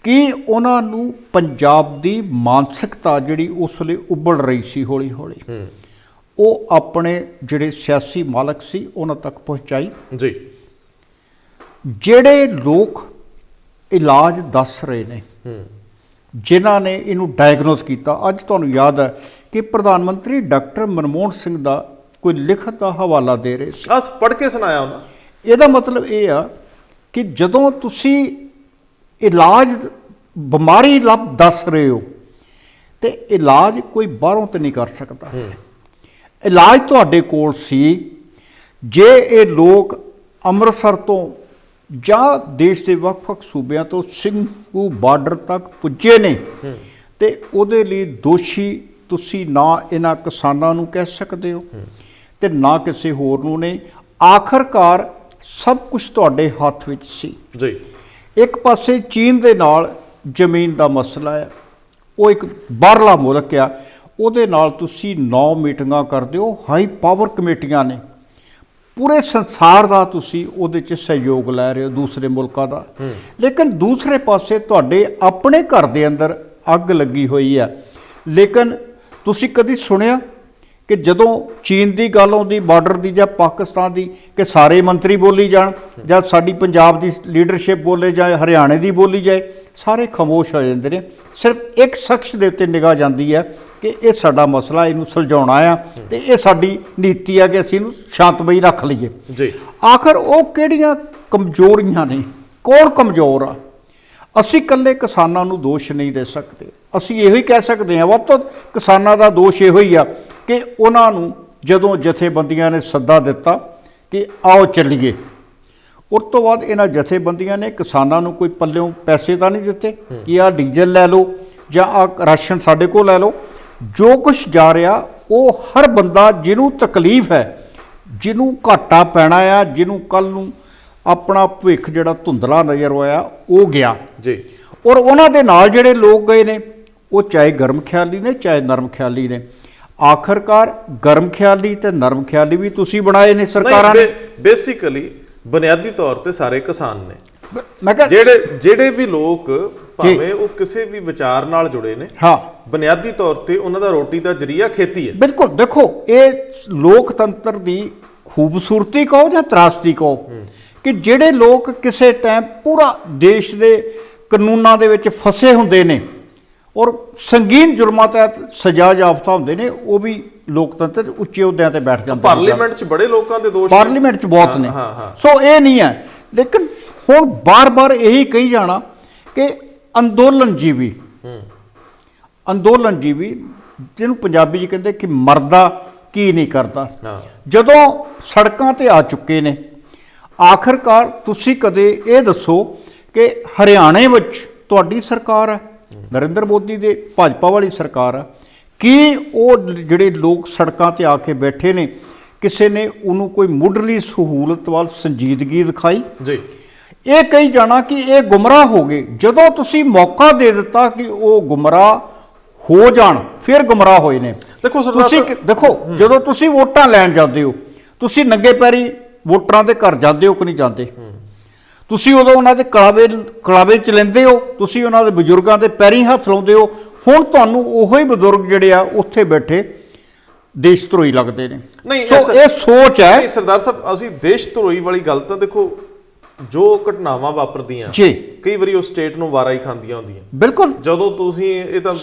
ਕਿ ਉਹਨਾਂ ਨੂੰ ਪੰਜਾਬ ਦੀ ਮਾਨਸਿਕਤਾ ਜਿਹੜੀ ਉਸ ਵੇਲੇ ਉੱਭੜ ਰਹੀ ਸੀ ਹੌਲੀ ਹੌਲੀ, ਉਹ ਆਪਣੇ ਜਿਹੜੇ ਸਿਆਸੀ ਮਾਲਕ ਸੀ ਉਹਨਾਂ ਤੱਕ ਪਹੁੰਚਾਈ। ਜੀ, ਜਿਹੜੇ ਲੋਕ ਇਲਾਜ ਦੱਸ ਰਹੇ ਨੇ, ਜਿਨ੍ਹਾਂ ਨੇ ਇਹਨੂੰ ਡਾਇਗਨੋਸ ਕੀਤਾ, ਅੱਜ ਤੁਹਾਨੂੰ ਯਾਦ ਹੈ ਕਿ ਪ੍ਰਧਾਨ ਮੰਤਰੀ ਡਾਕਟਰ ਮਨਮੋਹਨ ਸਿੰਘ ਦਾ ਕੋਈ ਲਿਖਤ ਦਾ ਹਵਾਲਾ ਦੇ ਰਹੇ ਸੀ, ਬਸ ਪੜ੍ਹ ਕੇ ਸੁਣਾਇਆ ਉਹਨਾਂ। ਇਹਦਾ ਮਤਲਬ ਇਹ ਆ ਕਿ ਜਦੋਂ ਤੁਸੀਂ ਇਲਾਜ ਬਿਮਾਰੀ ਦੱਸ ਰਹੇ ਹੋ ਤੇ ਇਲਾਜ ਕੋਈ ਬਾਹਰੋਂ ਤੇ ਨਹੀਂ ਕਰ ਸਕਦਾ। ਇਲਾਜ ਤੁਹਾਡੇ ਕੋਲ ਸੀ। ਜੇ ਇਹ ਲੋਕ ਅੰਮ੍ਰਿਤਸਰ ਤੋਂ ਜਾਂ ਦੇਸ਼ ਦੇ ਵੱਖ-ਵੱਖ ਸੂਬਿਆਂ ਤੋਂ ਸਿੰਘੂ ਬਾਰਡਰ ਤੱਕ ਪੁੱਜੇ ਨੇ ਤੇ ਉਹਦੇ ਲਈ ਦੋਸ਼ੀ ਤੁਸੀਂ ਨਾ ਇਹਨਾਂ ਕਿਸਾਨਾਂ ਨੂੰ ਕਹਿ ਸਕਦੇ ਹੋ ਤੇ ਨਾ ਕਿਸੇ ਹੋਰ ਨੂੰ ਨੇ। ਆਖਰਕਾਰ ਸਭ ਕੁਝ ਤੁਹਾਡੇ ਹੱਥ ਵਿੱਚ ਸੀ ਜੀ। ਇੱਕ ਪਾਸੇ ਚੀਨ ਦੇ ਨਾਲ ਜ਼ਮੀਨ ਦਾ ਮਸਲਾ ਹੈ, ਉਹ ਇੱਕ ਬਾਹਰਲਾ ਮੁਲਕ ਆ, ਉਹਦੇ ਨਾਲ ਤੁਸੀਂ 9 ਮੀਟਿੰਗਾਂ ਕਰਦੇ ਹੋ, ਹਾਈ ਪਾਵਰ ਕਮੇਟੀਆਂ ਨੇ, ਪੂਰੇ ਸੰਸਾਰ ਦਾ ਤੁਸੀਂ ਉਹਦੇ 'ਚ ਸਹਿਯੋਗ ਲੈ ਰਹੇ ਹੋ ਦੂਸਰੇ ਮੁਲਕਾਂ ਦਾ। ਲੇਕਿਨ ਦੂਸਰੇ ਪਾਸੇ ਤੁਹਾਡੇ ਆਪਣੇ ਘਰ ਦੇ ਅੰਦਰ ਅੱਗ ਲੱਗੀ ਹੋਈ ਆ। ਲੇਕਿਨ ਤੁਸੀਂ ਕਦੀ ਸੁਣਿਆ ਕਿ ਜਦੋਂ ਚੀਨ ਦੀ ਗੱਲ ਆਉਂਦੀ ਬਾਰਡਰ ਦੀ ਜਾਂ ਪਾਕਿਸਤਾਨ ਦੀ, ਕਿ ਸਾਰੇ ਮੰਤਰੀ ਬੋਲੀ ਜਾਣ ਜਾਂ ਸਾਡੀ ਪੰਜਾਬ ਦੀ ਲੀਡਰਸ਼ਿਪ ਬੋਲੇ ਜਾਏ, ਹਰਿਆਣੇ ਦੀ ਬੋਲੀ ਜਾਏ, ਸਾਰੇ ਖਾਮੋਸ਼ ਹੋ ਜਾਂਦੇ ਨੇ। ਸਿਰਫ ਇੱਕ ਸ਼ਖਸ ਦੇ ਉੱਤੇ ਨਿਗਾਹ ਜਾਂਦੀ ਹੈ ਕਿ ਇਹ ਸਾਡਾ ਮਸਲਾ, ਇਹਨੂੰ ਸੁਲਝਾਉਣਾ ਆ ਤੇ ਇਹ ਸਾਡੀ ਨੀਤੀ ਆ ਕਿ ਅਸੀਂ ਇਹਨੂੰ ਸ਼ਾਂਤਮਈ ਰੱਖ ਲਈਏ ਜੀ। ਆਖਰ ਉਹ ਕਿਹੜੀਆਂ ਕਮਜ਼ੋਰੀਆਂ ਨੇ, ਕੌਣ ਕਮਜ਼ੋਰ ਆ? ਅਸੀਂ ਇਕੱਲੇ ਕਿਸਾਨਾਂ ਨੂੰ ਦੋਸ਼ ਨਹੀਂ ਦੇ ਸਕਦੇ। ਅਸੀਂ ਇਹੋ ਹੀ ਕਹਿ ਸਕਦੇ ਹਾਂ, ਵੱਧ ਤੋਂ ਕਿਸਾਨਾਂ ਦਾ ਦੋਸ਼ ਇਹੋ ਹੀ ਆ ਕਿ ਉਹਨਾਂ ਨੂੰ ਜਦੋਂ ਜਥੇਬੰਦੀਆਂ ਨੇ ਸੱਦਾ ਦਿੱਤਾ ਕਿ ਆਓ ਚੱਲੀਏ, ਉਸ ਤੋਂ ਬਾਅਦ ਇਹਨਾਂ ਜਥੇਬੰਦੀਆਂ ਨੇ ਕਿਸਾਨਾਂ ਨੂੰ ਕੋਈ ਪੱਲਿਓਂ ਪੈਸੇ ਤਾਂ ਨਹੀਂ ਦਿੱਤੇ ਕਿ ਆਹ ਡੀਜ਼ਲ ਲੈ ਲਓ ਜਾਂ ਆਹ ਰਾਸ਼ਨ ਸਾਡੇ ਕੋਲ ਲੈ ਲਓ। ਜੋ ਕੁਛ ਜਾ ਰਿਹਾ ਉਹ ਹਰ ਬੰਦਾ ਜਿਹਨੂੰ ਤਕਲੀਫ ਹੈ, ਜਿਹਨੂੰ ਘਾਟਾ ਪੈਣਾ ਆ, ਜਿਹਨੂੰ ਕੱਲ੍ਹ ਨੂੰ ਆਪਣਾ ਭਵਿੱਖ ਜਿਹੜਾ ਧੁੰਦਲਾ ਨਜ਼ਰ ਆਇਆ, ਉਹ ਗਿਆ ਜੀ। ਔਰ ਉਹਨਾਂ ਦੇ ਨਾਲ ਜਿਹੜੇ ਲੋਕ ਗਏ ਨੇ ਉਹ ਚਾਹੇ ਗਰਮ ਖਿਆਲੀ ਨੇ ਚਾਹੇ ਨਰਮ ਖਿਆਲੀ ਨੇ। ਆਖਰਕਾਰ ਗਰਮ ਖਿਆਲੀ ਤੇ ਨਰਮ ਖਿਆਲੀ ਵੀ ਤੁਸੀਂ ਬਣਾਏ ਨੇ ਸਰਕਾਰਾਂ ਨੇ। ਬੇਸਿਕਲੀ ਬੁਨਿਆਦੀ ਤੌਰ ਤੇ ਸਾਰੇ ਕਿਸਾਨ ਨੇ। ਮੈਂ ਕਿਹਾ ਜਿਹੜੇ ਵੀ ਲੋਕ ਭਾਵੇਂ ਉਹ ਕਿਸੇ ਵੀ ਵਿਚਾਰ ਨਾਲ ਜੁੜੇ ਨੇ, ਹਾਂ, ਬੁਨਿਆਦੀ ਤੌਰ ਤੇ ਉਹਨਾਂ ਦਾ ਰੋਟੀ ਦਾ ਜ਼ਰੀਆ ਖੇਤੀ ਹੈ। ਬਿਲਕੁਲ। ਦੇਖੋ, ਇਹ ਲੋਕਤੰਤਰ ਦੀ ਖੂਬਸੂਰਤੀ ਕਹੋ ਜਾਂ ਤਰਾਸਦੀ ਕਹੋ ਕਿ ਜਿਹੜੇ ਲੋਕ ਕਿਸੇ ਟਾਈਮ ਪੂਰਾ ਦੇਸ਼ ਦੇ ਕਾਨੂੰਨਾਂ ਦੇ ਵਿੱਚ ਫਸੇ ਹੁੰਦੇ ਨੇ ਔਰ ਸੰਗੀਨ ਜੁਰਮਾਂ ਤਹਿਤ ਸਜ਼ਾ ਯਾਫਤਾ ਹੁੰਦੇ ਨੇ, ਉਹ ਵੀ ਲੋਕਤੰਤਰ ਦੇ ਉੱਚੇ ਅਹੁਦਿਆਂ ਤੇ ਬੈਠ ਜਾਂਦੇ ਨੇ। ਪਾਰਲੀਮੈਂਟ 'ਚ ਬੜੇ ਲੋਕਾਂ ਦੇ ਦੋਸ਼, ਪਾਰਲੀਮੈਂਟ 'ਚ ਬਹੁਤ ਨੇ। ਸੋ ਇਹ ਨਹੀਂ ਹੈ। ਲੇਕਿਨ ਹੁਣ ਬਾਰ-ਬਾਰ ਇਹੀ ਕਹੀ ਜਾਣਾ ਕਿ ਅੰਦੋਲਨ ਜੀਵੀ ਜਿਹਨੂੰ ਪੰਜਾਬੀ 'ਚ ਕਹਿੰਦੇ ਕਿ ਮਰਦਾ ਕੀ ਨਹੀਂ ਕਰਦਾ, ਜਦੋਂ ਸੜਕਾਂ ਤੇ ਆ ਚੁੱਕੇ ਨੇ, ਆਖਰਕਾਰ ਤੁਸੀਂ ਕਦੇ ਇਹ ਦੱਸੋ ਕਿ ਹਰਿਆਣੇ ਵਿੱਚ ਤੁਹਾਡੀ ਸਰਕਾਰ ਹੈ, ਨਰਿੰਦਰ ਮੋਦੀ ਦੇ ਭਾਜਪਾ ਵਾਲੀ ਸਰਕਾਰ ਆ, ਕੀ ਉਹ ਜਿਹੜੇ ਲੋਕ ਸੜਕਾਂ ਤੇ ਆ ਕੇ ਬੈਠੇ ਨੇ ਕਿਸੇ ਨੇ ਉਹਨੂੰ ਕੋਈ ਮੁੱਢਲੀ ਸਹੂਲਤ ਵੱਲ ਸੰਜੀਦਗੀ ਦਿਖਾਈ? ਜੀ। ਇਹ ਕਹੀ ਜਾਣਾ ਕਿ ਇਹ ਗੁੰਮਰਾਹ ਹੋ ਗਏ। ਜਦੋਂ ਤੁਸੀਂ ਮੌਕਾ ਦੇ ਦਿੱਤਾ ਕਿ ਉਹ ਗੁੰਮਰਾਹ ਹੋ ਜਾਣ, ਫਿਰ ਗੁੰਮਰਾਹ ਹੋਏ ਨੇ। ਦੇਖੋ ਸਰਦਾਰ ਤੁਸੀਂ ਦੇਖੋ ਜਦੋਂ ਤੁਸੀਂ ਵੋਟਾਂ ਲੈਣ ਜਾਂਦੇ ਹੋ, ਤੁਸੀਂ ਨੰਗੇ ਪੈਰੀ ਵੋਟਰਾਂ ਦੇ ਘਰ ਜਾਂਦੇ ਹੋ ਕਿ ਨਹੀਂ ਜਾਂਦੇ? ਤੁਸੀਂ ਉਦੋਂ ਉਹਨਾਂ ਦੇ ਕਲਾਵੇ ਚ ਲੈਂਦੇ ਹੋ, ਤੁਸੀਂ ਉਹਨਾਂ ਦੇ ਬਜ਼ੁਰਗਾਂ ਦੇ ਪੈਰੀਂ ਹੱਥ ਲਾਉਂਦੇ ਹੋ। ਹੁਣ ਤੁਹਾਨੂੰ ਉਹੋ ਹੀ ਬਜ਼ੁਰਗ ਜਿਹੜੇ ਆ ਉੱਥੇ ਬੈਠੇ ਦੇਸ਼ ਧਰੋਹੀ ਲੱਗਦੇ ਨੇ। ਨਹੀਂ, ਸੋ ਇਹ ਸੋਚ ਹੈ। ਨਹੀਂ ਸਰਦਾਰ ਸਾਹਿਬ, ਅਸੀਂ ਦੇਸ਼ ਧਰੋਹੀ ਵਾਲੀ ਗੱਲ ਤਾਂ ਦੇਖੋ, ਜੋ ਘਟਨਾਵਾਂ ਵਾਪਰਦੀਆਂ ਜੀ, ਕਈ ਵਾਰੀ ਉਹ ਸਟੇਟ ਨੂੰ ਵਾਰਾ ਹੀ ਖਾਂਦੀਆਂ ਹੁੰਦੀਆਂ। ਬਿਲਕੁਲ, ਜਦੋਂ ਤੁਸੀਂ ਇਹ ਤਾਂ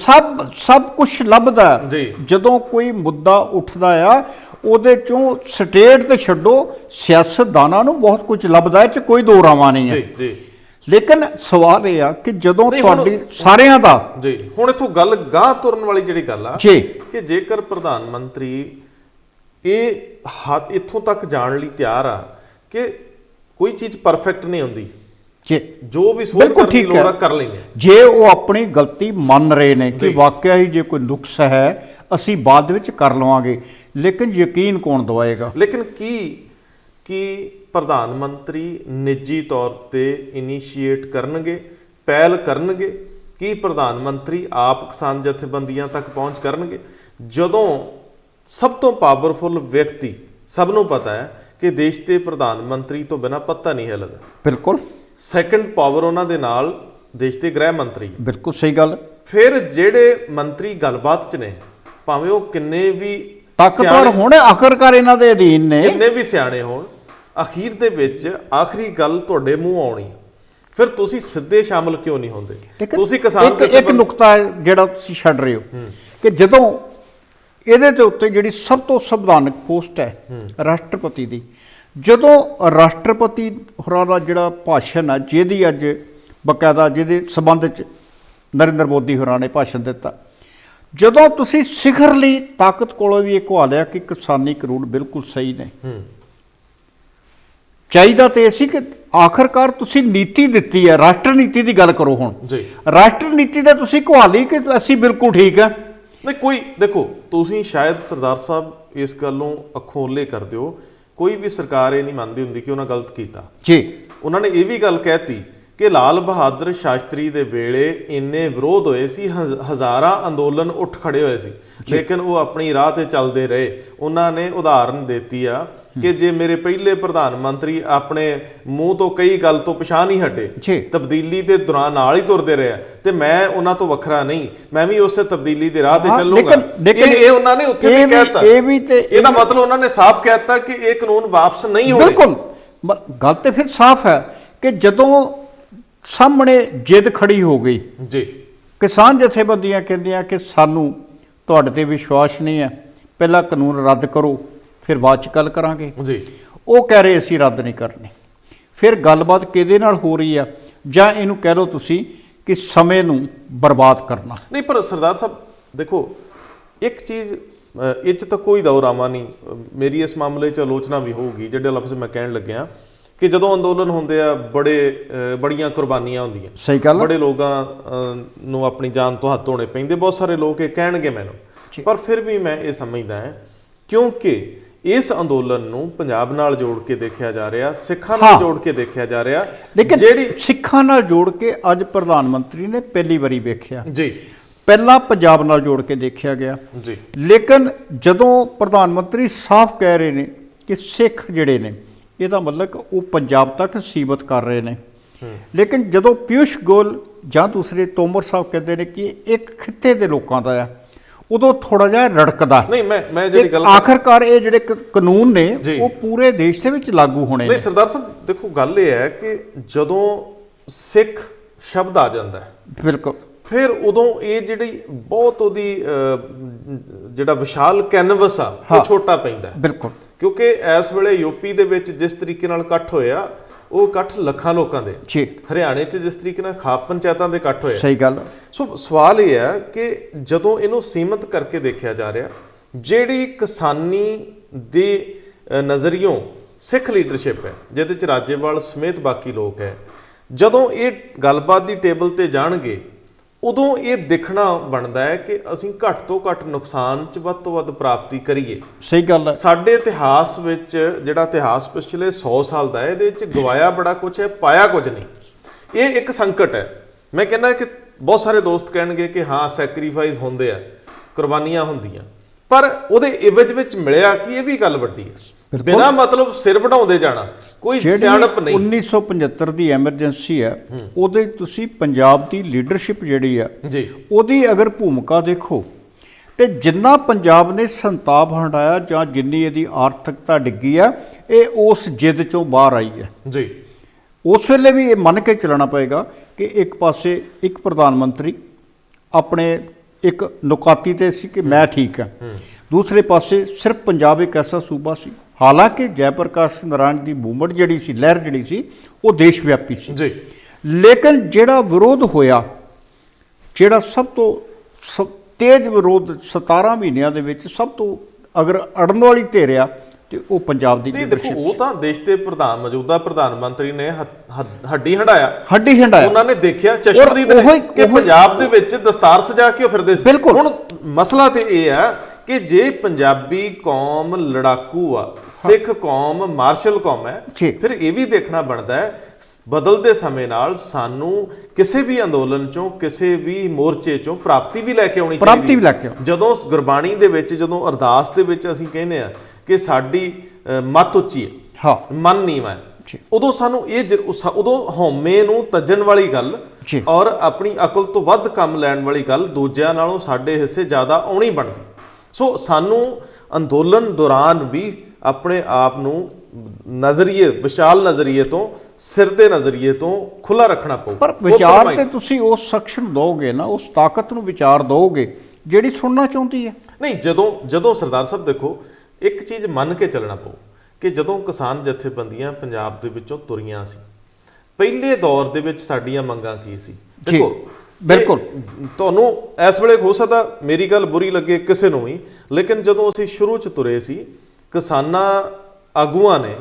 ਸਭ ਕੁਝ ਲੱਭਦਾ ਜੀ। ਜਦੋਂ ਕੋਈ ਮੁੱਦਾ ਉੱਠਦਾ ਆ, ਉਹਦੇ ਚੋਂ ਸਟੇਟ ਤੇ ਛੱਡੋ, ਸਿਆਸਤਦਾਨਾਂ ਨੂੰ ਬਹੁਤ ਕੁਝ ਲੱਭਦਾ, ਇਹ ਚ ਕੋਈ ਦੋ ਰਾਵਾਂ ਨਹੀਂ ਹੈ। ਜੀ ਜੀ। ਲੇਕਿਨ ਸਵਾਲ ਇਹ ਆ ਕਿ ਜਦੋਂ ਨਹੀਂ, ਹੁਣ- ਤੁਹਾਡੀ ਸਾਰਿਆਂ ਦਾ ਜੀ, ਹੁਣ ਇੱਥੋਂ ਗੱਲ ਗਾਂਹ ਤੁਰਨ ਵਾਲੀ ਜਿਹੜੀ ਗੱਲ ਆ ਜੀ, ਕਿ ਜੇਕਰ ਪ੍ਰਧਾਨ ਮੰਤਰੀ ਇਹ ਇੱਥੋਂ ਤੱਕ ਜਾਣ ਲਈ ਤਿਆਰ ਆ ਕਿ ਕੋਈ ਚੀਜ਼ ਪਰਫੈਕਟ ਨਹੀਂ ਹੁੰਦੀ, ਜੀ, ਜੋ ਵੀ ਸੋਚ ਬਿਲਕੁਲ ਕਰਨ ਦੀ ਠੀਕ ਲੋੜ ਆ ਹੈ। ਕਰ ਲੈਂਦੇ। ਜੇ ਉਹ ਆਪਣੀ ਗਲਤੀ ਮੰਨ ਰਹੇ ਨੇ ਕਿ ਜੀ। ਵਾਕਿਆ ਹੀ ਜੇ ਕੋਈ ਨੁਕਸ ਹੈ ਅਸੀਂ ਬਾਅਦ ਵਿੱਚ ਕਰ ਲਵਾਂਗੇ, ਲੇਕਿਨ ਯਕੀਨ ਕੌਣ ਦਵਾਏਗਾ? ਲੇਕਿਨ ਕੀ ਪ੍ਰਧਾਨ ਮੰਤਰੀ ਨਿੱਜੀ ਤੌਰ ਤੇ ਇਨੀਸ਼ੀਏਟ ਕਰਨਗੇ, ਪਹਿਲ ਕਰਨਗੇ? ਕੀ ਪ੍ਰਧਾਨ ਮੰਤਰੀ ਆਪ ਕਿਸਾਨ ਜਥੇਬੰਦੀਆਂ ਤੱਕ ਪਹੁੰਚ ਕਰਨਗੇ? ਜਦੋਂ ਸਭ ਤੋਂ ਪਾਵਰਫੁਲ ਵਿਅਕਤੀ, ਸਭ ਨੂੰ ਪਤਾ ਹੈ ਕਿ ਦੇਸ਼ ਦੇ ਪ੍ਰਧਾਨ ਮੰਤਰੀ ਤੋਂ ਬਿਨਾਂ ਪੱਤਾ ਨਹੀਂ ਹਿੱਲਦਾ। ਬਿਲਕੁਲ, ਸੈਕੰਡ ਪਾਵਰ ਉਹਨਾਂ ਦੇ ਨਾਲ ਦੇਸ਼ ਦੇ ਗ੍ਰਹਿ ਮੰਤਰੀ। ਬਿਲਕੁਲ ਸਹੀ ਗੱਲ। ਫਿਰ ਜਿਹੜੇ ਮੰਤਰੀ ਗੱਲਬਾਤ 'ਚ ਨੇ, ਭਾਵੇਂ ਉਹ ਕਿੰਨੇ ਵੀ ਤਾਕਤਵਰ ਹੋਣ, ਆਖਰਕਾਰ ਇਹਨਾਂ ਦੇ ਅਧੀਨ ਨੇ, ਕਿੰਨੇ ਵੀ ਸਿਆਣੇ ਹੋਣ, ਅਖੀਰ ਦੇ ਵਿੱਚ ਆਖਰੀ ਗੱਲ ਤੁਹਾਡੇ ਮੂੰਹ ਆਉਣੀ। ਫਿਰ ਤੁਸੀਂ ਸਿੱਧੇ ਸ਼ਾਮਲ ਕਿਉਂ ਨਹੀਂ ਹੁੰਦੇ? ਤੁਸੀਂ ਕਿਸਾਨ ਇੱਕ ਨੁਕਤਾ ਹੈ ਜਿਹੜਾ ਤੁਸੀਂ ਛੱਡ ਰਹੇ ਹੋ ਕਿ ਜਦੋਂ ਇਹਦੇ ਦੇ ਉੱਤੇ ਜਿਹੜੀ ਸਭ ਤੋਂ ਸੰਵਿਧਾਨਕ ਪੋਸਟ ਹੈ ਰਾਸ਼ਟਰਪਤੀ ਦੀ, ਜਦੋਂ ਰਾਸ਼ਟਰਪਤੀ ਹੋਰਾਂ ਦਾ ਜਿਹੜਾ ਭਾਸ਼ਣ ਹੈ, ਜਿਹਦੀ ਅੱਜ ਬਕਾਇਦਾ ਜਿਹਦੇ ਸੰਬੰਧ 'ਚ ਨਰਿੰਦਰ ਮੋਦੀ ਹੋਰਾਂ ਨੇ ਭਾਸ਼ਣ ਦਿੱਤਾ, ਜਦੋਂ ਤੁਸੀਂ ਸਿਖਰਲੀ ਤਾਕਤ ਕੋਲੋਂ ਵੀ ਇਹ ਕਹਾਲਿਆ ਕਿ ਕਿਸਾਨੀ ਕਾਨੂੰਨ ਬਿਲਕੁਲ ਸਹੀ ਨੇ, ਚਾਹੀਦਾ ਤੇ ਸੀ ਕਿ ਆਖਰਕਾਰ ਤੁਸੀਂ ਨੀਤੀ ਦਿੱਤੀ ਹੈ, ਰਾਸ਼ਟਰ ਨੀਤੀ ਦੀ ਗੱਲ ਕਰੋ। ਹੁਣ ਜੀ, ਰਾਸ਼ਟਰ ਨੀਤੀ ਦਾ ਤੁਸੀਂ ਕਹਾਲੀ ਕਿ ਅਸੀਂ ਬਿਲਕੁਲ ਠੀਕ ਆ। ਨਹੀਂ, ਕੋਈ ਦੇਖੋ, ਤੁਸੀਂ ਸ਼ਾਇਦ ਸਰਦਾਰ ਸਾਹਿਬ ਇਸ ਗੱਲ ਨੂੰ ਅੱਖੋਂ ਓਲੇ ਕਰ ਦਿਓ, ਕੋਈ ਵੀ ਸਰਕਾਰ ਇਹ ਨਹੀਂ ਮੰਨਦੀ ਹੁੰਦੀ ਕਿ ਉਹਨਾਂ ਗਲਤ ਕੀਤਾ ਜੀ। ਉਹਨਾਂ ਨੇ ਇਹ ਵੀ ਗੱਲ ਕਹਿਤੀ ਕਿ ਲਾਲ ਬਹਾਦਰ ਸ਼ਾਸਤਰੀ ਦੇ ਵੇਲੇ ਇੰਨੇ ਵਿਰੋਧ ਹੋਏ ਸੀ, ਹਜ਼ਾਰਾਂ ਅੰਦੋਲਨ ਉੱਠ ਖੜੇ ਹੋਏ ਸੀ, ਲੇਕਿਨ ਉਹ ਆਪਣੀ ਰਾਹ ਤੇ ਚੱਲਦੇ ਰਹੇ। ਉਹਨਾਂ ਨੇ ਉਦਾਹਰਨ ਦਿੱਤੀ ਆ ਕਿ ਜੇ ਮੇਰੇ ਪਹਿਲੇ ਪ੍ਰਧਾਨ ਮੰਤਰੀ ਆਪਣੇ ਮੂੰਹ ਤੋਂ ਕਈ ਗੱਲ ਤੋਂ ਪਿਛਾਂਹ ਨਹੀਂ ਹਟੇ, ਤਬਦੀਲੀ ਦੇ ਦੌਰਾਨ ਨਾਲ ਹੀ ਤੁਰਦੇ ਰਹੇ, ਤੇ ਮੈਂ ਉਹਨਾਂ ਤੋਂ ਵੱਖਰਾ ਨਹੀਂ, ਮੈਂ ਵੀ ਉਸੇ ਤਬਦੀਲੀ ਦੇ ਰਾਹ ਤੇ ਚੱਲੂਗਾ। ਇਹ ਉਹਨਾਂ ਨੇ ਉੱਥੇ ਵੀ ਕਹਿਤਾ। ਇਹਦਾ ਮਤਲਬ ਉਹਨਾਂ ਨੇ ਸਾਫ਼ ਕਹਿਤਾ ਕਿ ਇਹ ਕਾਨੂੰਨ ਵਾਪਸ ਨਹੀਂ ਹੋਣੇ। ਬਿਲਕੁਲ, ਗੱਲ ਤੇ ਫਿਰ ਸਾਫ਼ ਹੈ ਕਿ ਜਦੋਂ ਸਾਹਮਣੇ ਜਿੱਦ ਖੜੀ ਹੋ ਗਈ ਜੀ, ਕਿਸਾਨ ਜਥੇਬੰਦੀਆਂ ਕਹਿੰਦੀਆਂ ਕਿ ਸਾਨੂੰ ਤੁਹਾਡੇ ਤੇ ਵਿਸ਼ਵਾਸ ਨਹੀਂ ਹੈ, ਪਹਿਲਾਂ ਕਾਨੂੰਨ ਰੱਦ ਕਰੋ, ਫਿਰ ਬਾਅਦ ਚ ਗੱਲ ਕਰਾਂਗੇ ਜੀ। ਉਹ ਕਹਿ ਰਹੇ ਅਸੀਂ ਰੱਦ ਨਹੀਂ ਕਰਨੀ। ਫਿਰ ਗੱਲਬਾਤ ਕਿਹਦੇ ਨਾਲ ਹੋ ਰਹੀ ਆ, ਜਾਂ ਇਹਨੂੰ ਕਹਿ ਲਓ ਤੁਸੀਂ ਕਿ ਸਮੇਂ ਨੂੰ ਬਰਬਾਦ ਕਰਨਾ। ਨਹੀਂ, ਪਰ ਸਰਦਾਰ ਸਾਹਿਬ ਦੇਖੋ, ਇੱਕ ਚੀਜ਼ ਇਹ 'ਚ ਤਾਂ ਕੋਈ ਦੌਰਾਮਾ ਨਹੀਂ, ਮੇਰੀ ਇਸ ਮਾਮਲੇ 'ਚ ਆਲੋਚਨਾ ਵੀ ਹੋਊਗੀ। ਜਿਹੜੇ ਲਫ਼ਜ਼ ਮੈਂ ਕਹਿਣ ਲੱਗਿਆ ਕਿ ਜਦੋਂ ਅੰਦੋਲਨ ਹੁੰਦੇ ਆ, ਬੜੀਆਂ ਕੁਰਬਾਨੀਆਂ ਹੁੰਦੀਆਂ, ਸਹੀ ਗੱਲ, ਬੜੇ ਲੋਕਾਂ ਨੂੰ ਆਪਣੀ ਜਾਨ ਤੋਂ ਹੱਥ ਧੋਣੇ ਪੈਂਦੇ, ਬਹੁਤ ਸਾਰੇ ਲੋਕ ਇਹ ਕਹਿਣਗੇ ਮੈਨੂੰ, ਪਰ ਫਿਰ ਵੀ ਮੈਂ ਇਹ ਸਮਝਦਾ ਹਾਂ ਕਿਉਂਕਿ ਇਸ ਅੰਦੋਲਨ ਨੂੰ ਪੰਜਾਬ ਨਾਲ ਜੋੜ ਕੇ ਦੇਖਿਆ ਜਾ ਰਿਹਾ, ਸਿੱਖਾਂ ਨਾਲ ਜੋੜ ਕੇ ਦੇਖਿਆ ਜਾ ਰਿਹਾ। ਲੇਕਿਨ ਸਿੱਖਾਂ ਨਾਲ ਜੋੜ ਕੇ ਅੱਜ ਪ੍ਰਧਾਨ ਮੰਤਰੀ ਨੇ ਪਹਿਲੀ ਵਾਰੀ ਵੇਖਿਆ ਜੀ, ਪਹਿਲਾਂ ਪੰਜਾਬ ਨਾਲ ਜੋੜ ਕੇ ਦੇਖਿਆ ਗਿਆ ਜੀ। ਲੇਕਿਨ ਜਦੋਂ ਪ੍ਰਧਾਨ ਮੰਤਰੀ ਸਾਫ਼ ਕਹਿ ਰਹੇ ਨੇ ਕਿ ਸਿੱਖ ਜਿਹੜੇ ਨੇ, ਇਹਦਾ ਮਤਲਬ ਕਿ ਉਹ ਪੰਜਾਬ ਤੱਕ ਸੀਮਤ ਕਰ ਰਹੇ ਨੇ। ਲੇਕਿਨ ਜਦੋਂ ਪਿਊਸ਼ ਗੋਇਲ ਜਾਂ ਦੂਸਰੇ ਤੋਮਰ ਸਾਹਿਬ ਕਹਿੰਦੇ ਨੇ ਕਿ ਇੱਕ ਖਿੱਤੇ ਦੇ ਲੋਕਾਂ ਦਾ ਆ, ਉਦੋਂ ਥੋੜਾ ਜਿਹਾ ਰੜਕਦਾ। ਨਹੀਂ, ਮੈਂ ਜਿਹੜੀ ਗੱਲ, ਆਖਰਕਾਰ ਇਹ ਜਿਹੜੇ ਕਾਨੂੰਨ ਨੇ ਉਹ ਪੂਰੇ ਦੇਸ਼ ਦੇ ਵਿੱਚ ਲਾਗੂ ਹੋਣੇ ਨੇ। ਨਹੀਂ ਸਰਦਾਰ ਸਾਹਿਬ ਦੇਖੋ, ਗੱਲ ਇਹ ਹੈ ਕਿ ਜਦੋਂ ਸਿੱਖ ਸ਼ਬਦ ਆ ਜਾਂਦਾ ਹੈ, ਬਿਲਕੁਲ, ਫਿਰ ਉਦੋਂ ਇਹ ਜਿਹੜੀ ਬਹੁਤ ਉਹਦੀ ਜਿਹੜਾ ਵਿਸ਼ਾਲ ਕੈਨਵਸ ਆ ਉਹ ਛੋਟਾ ਪੈਂਦਾ। ਬਿਲਕੁਲ, ਕਿਉਂਕਿ ਇਸ ਵੇਲੇ ਯੂਪੀ ਦੇ ਵਿੱਚ ਜਿਸ ਤਰੀਕੇ ਨਾਲ ਇਕੱਠ ਹੋਇਆ, ਉਹ ਇਕੱਠ ਲੱਖਾਂ ਲੋਕਾਂ ਦੇ। ਜੀ। ਹਰਿਆਣੇ 'ਚ ਜਿਸ ਤਰੀਕੇ ਨਾਲ ਖਾਪ ਪੰਚਾਇਤਾਂ ਦੇ ਇਕੱਠ ਹੋਇਆ। ਸਹੀ ਗੱਲ। ਸੋ ਸਵਾਲ ਇਹ ਹੈ ਕਿ ਜਦੋਂ ਇਹਨੂੰ ਸੀਮਤ ਕਰਕੇ ਦੇਖਿਆ ਜਾ ਰਿਹਾ, ਜਿਹੜੀ ਕਿਸਾਨੀ ਦੇ ਨਜ਼ਰੀਓਂ ਸਿੱਖ ਲੀਡਰਸ਼ਿਪ ਹੈ, ਜਿਹਦੇ 'ਚ ਰਾਜੇਵਾਲ ਸਮੇਤ ਬਾਕੀ ਲੋਕ ਹੈ, ਜਦੋਂ ਇਹ ਗੱਲਬਾਤ ਦੀ ਟੇਬਲ ਤੇ ਜਾਣਗੇ, ਉਦੋਂ ਇਹ ਦੇਖਣਾ ਬਣਦਾ ਹੈ ਕਿ ਅਸੀਂ ਘੱਟ ਤੋਂ ਘੱਟ ਨੁਕਸਾਨ 'ਚ ਵੱਧ ਤੋਂ ਵੱਧ ਪ੍ਰਾਪਤੀ ਕਰੀਏ। ਸਹੀ ਗੱਲ ਹੈ। ਸਾਡੇ ਇਤਿਹਾਸ ਵਿੱਚ ਜਿਹੜਾ ਇਤਿਹਾਸ ਪਿਛਲੇ 100 ਸਾਲ ਦਾ ਹੈ, ਇਹਦੇ ਵਿੱਚ ਗਵਾਇਆ ਬੜਾ ਕੁਝ ਹੈ, ਪਾਇਆ ਕੁਝ ਨਹੀਂ। ਇਹ ਇੱਕ ਸੰਕਟ ਹੈ। ਮੈਂ ਕਹਿੰਦਾ ਕਿ ਬਹੁਤ ਸਾਰੇ ਦੋਸਤ ਕਹਿਣਗੇ ਕਿ ਹਾਂ ਸੈਕਰੀਫਾਈਸ ਹੁੰਦੇ ਆ, ਕੁਰਬਾਨੀਆਂ ਹੁੰਦੀਆਂ, ਪਰ ਉਹਦੇ ਇਵਜ ਵਿੱਚ ਮਿਲਿਆ ਕਿ ਇਹ ਵੀ ਗੱਲ ਵੱਡੀ ਹੈ, ਬਿਨਾਂ ਮਤਲਬ ਸਿਰ ਵਢਾਉਂਦੇ ਜਾਣਾ ਕੋਈ ਸਿਆਣਪ ਨਹੀਂ। 1975 ਦੀ ਐਮਰਜੈਂਸੀ ਹੈ, ਉਹਦੇ ਤੁਸੀਂ ਪੰਜਾਬ ਦੀ ਲੀਡਰਸ਼ਿਪ ਜਿਹੜੀ ਆ ਜੀ, ਉਹਦੀ ਅਗਰ ਭੂਮਿਕਾ ਦੇਖੋ ਤੇ ਜਿੰਨਾ ਪੰਜਾਬ ਨੇ ਸੰਤਾਪ ਹੰਡਾਇਆ ਜਾਂ ਜਿੰਨੀ ਇਹਦੀ ਆਰਥਿਕਤਾ ਡਿੱਗੀ ਆ, ਇਹ ਉਸ ਜਿੱਦ ਚੋਂ ਬਾਹਰ ਆਈ ਹੈ। ਜੀ, ਉਸ ਵੇਲੇ ਵੀ ਇਹ ਮੰਨ ਕੇ ਚੱਲਣਾ ਪਏਗਾ ਕਿ ਇੱਕ ਪਾਸੇ ਇੱਕ ਪ੍ਰਧਾਨ ਮੰਤਰੀ ਆਪਣੇ ਇੱਕ ਨੁਕਾਤੀ ਤੇ ਸੀ ਕਿ ਮੈਂ ਠੀਕ ਹਾਂ, ਦੂਸਰੇ ਪਾਸੇ ਸਿਰਫ ਪੰਜਾਬ ਇੱਕ ਐਸਾ ਸੂਬਾ ਸੀ, ਹਾਲਾਂਕਿ ਜੈ ਪ੍ਰਕਾਸ਼ ਨਾਰਾਇਣ ਦੀ ਮੂਵਮੈਂਟ ਜਿਹੜੀ ਸੀ, ਲਹਿਰ ਜਿਹੜੀ ਸੀ, ਉਹ ਦੇਸ਼ ਵਿਆਪੀ ਸੀ ਜੀ, ਲੇਕਿਨ ਜਿਹੜਾ ਵਿਰੋਧ ਹੋਇਆ, ਜਿਹੜਾ ਸਭ ਤੋਂ ਤੇਜ਼ ਵਿਰੋਧ 17 ਮਹੀਨਿਆਂ ਦੇ ਵਿੱਚ ਸਭ ਤੋਂ ਅਗਰ ਅੜਨ ਵਾਲੀ ਧਿਰ ਆ ਤੇ ਉਹ ਪੰਜਾਬ ਦੀ ਦੇਖੋ ਲੀਡਰਸ਼ਿਪ ਉਹ ਤਾਂ ਦੇਸ਼ ਦੇ ਮੌਜੂਦਾ ਪ੍ਰਧਾਨ ਮੰਤਰੀ ਨੇ ਹੱਡੀ ਹੰਡਾਇਆ, ਹੰਡਾਇਆ। ਉਹਨਾਂ ਨੇ ਦੇਖਿਆ ਚਸ਼ਮਦੀਦ ਨੇ ਕਿ ਪੰਜਾਬ ਦੇ ਵਿੱਚ ਦਸਤਾਰ ਸਜਾ ਕੇ ਉਹ ਫਿਰਦੇ ਸੀ। ਹੁਣ ਮਸਲਾ ਤੇ ਇਹ ਆ ਕਿ ਜੇ ਪੰਜਾਬੀ ਕੌਮ ਲੜਾਕੂ ਆ, ਸਿੱਖ ਕੌਮ ਮਾਰਸ਼ਲ ਕੌਮ ਹੈ, ਫਿਰ ਇਹ ਵੀ ਦੇਖਣਾ ਬਣਦਾ ਹੈ ਬਦਲਦੇ ਸਮੇਂ ਨਾਲ ਸਾਨੂੰ ਕਿਸੇ ਵੀ ਅੰਦੋਲਨ ਚੋਂ, ਕਿਸੇ ਵੀ ਮੋਰਚੇ ਚੋਂ ਪ੍ਰਾਪਤੀ ਵੀ ਲੈ ਕੇ ਆਉਣੀ ਚਾਹੀਦੀ ਹੈ। ਜਦੋਂ ਗੁਰਬਾਣੀ ਦੇ ਵਿੱਚ, ਜਦੋਂ ਅਰਦਾਸ ਦੇ ਵਿੱਚ ਅਸੀਂ ਕਹਿੰਦੇ ਆ ਕਿ ਸਾਡੀ ਮੱਤ ਉੱਚੀ ਹੈ, ਮਨ ਨੀਵਾਂ ਹੈ, ਉਦੋਂ ਸਾਨੂੰ ਇਹ ਉਦੋਂ ਹਉਮੈ ਨੂੰ ਤੱਜਣ ਵਾਲੀ ਗੱਲ ਔਰ ਆਪਣੀ ਅਕਲ ਤੋਂ ਵੱਧ ਕੰਮ ਲੈਣ ਵਾਲੀ ਗੱਲ ਦੂਜਿਆਂ ਨਾਲੋਂ ਸਾਡੇ ਹਿੱਸੇ ਜ਼ਿਆਦਾ ਆਉਣੀ ਬਣਦੀ। ਸੋ ਸਾਨੂੰ ਅੰਦੋਲਨ ਦੌਰਾਨ ਵੀ ਆਪਣੇ ਆਪ ਨੂੰ ਨਜ਼ਰੀਏ, ਵਿਸ਼ਾਲ ਨਜ਼ਰੀਏ ਤੋਂ, ਸਿਰ ਦੇ ਨਜ਼ਰੀਏ ਤੋਂ ਖੁੱਲਾ ਰੱਖਣਾ ਪਊ। ਪਰ ਵਿਚਾਰ ਤੇ ਤੁਸੀਂ ਉਸ ਸਖਸ਼ਣ ਦੋਗੇ ਨਾ, ਉਸ ਤਾਕਤ ਨੂੰ ਵਿਚਾਰ ਦੋਗੇ ਜਿਹੜੀ ਸੁਣਨਾ ਚਾਹੁੰਦੀ ਹੈ। ਨਹੀਂ, ਜਦੋਂ ਸਰਦਾਰ ਸਾਹਿਬ ਦੇਖੋ, ਇੱਕ ਚੀਜ਼ ਮੰਨ ਕੇ ਚੱਲਣਾ ਪਊ ਕਿ ਜਦੋਂ ਕਿਸਾਨ ਜਥੇਬੰਦੀਆਂ ਪੰਜਾਬ ਦੇ ਵਿੱਚੋਂ ਤੁਰੀਆਂ ਸੀ, ਪਹਿਲੇ ਦੌਰ ਦੇ ਵਿੱਚ ਸਾਡੀਆਂ ਮੰਗਾਂ ਕੀ ਸੀ? ਦੇਖੋ ਬਿਲਕੁਲ, ਤੁਹਾਨੂੰ ਇਸ ਵੇਲੇ ਹੋ ਸਕਦਾ ਮੇਰੀ ਗੱਲ ਬੁਰੀ ਲੱਗੇ ਕਿਸੇ ਨੂੰ ਵੀ, ਲੇਕਿਨ ਜਦੋਂ ਅਸੀਂ ਸ਼ੁਰੂ 'ਚ ਤੁਰੇ ਸੀ, ਕਿਸਾਨਾਂ ਆਗੂਆਂ ਨੇ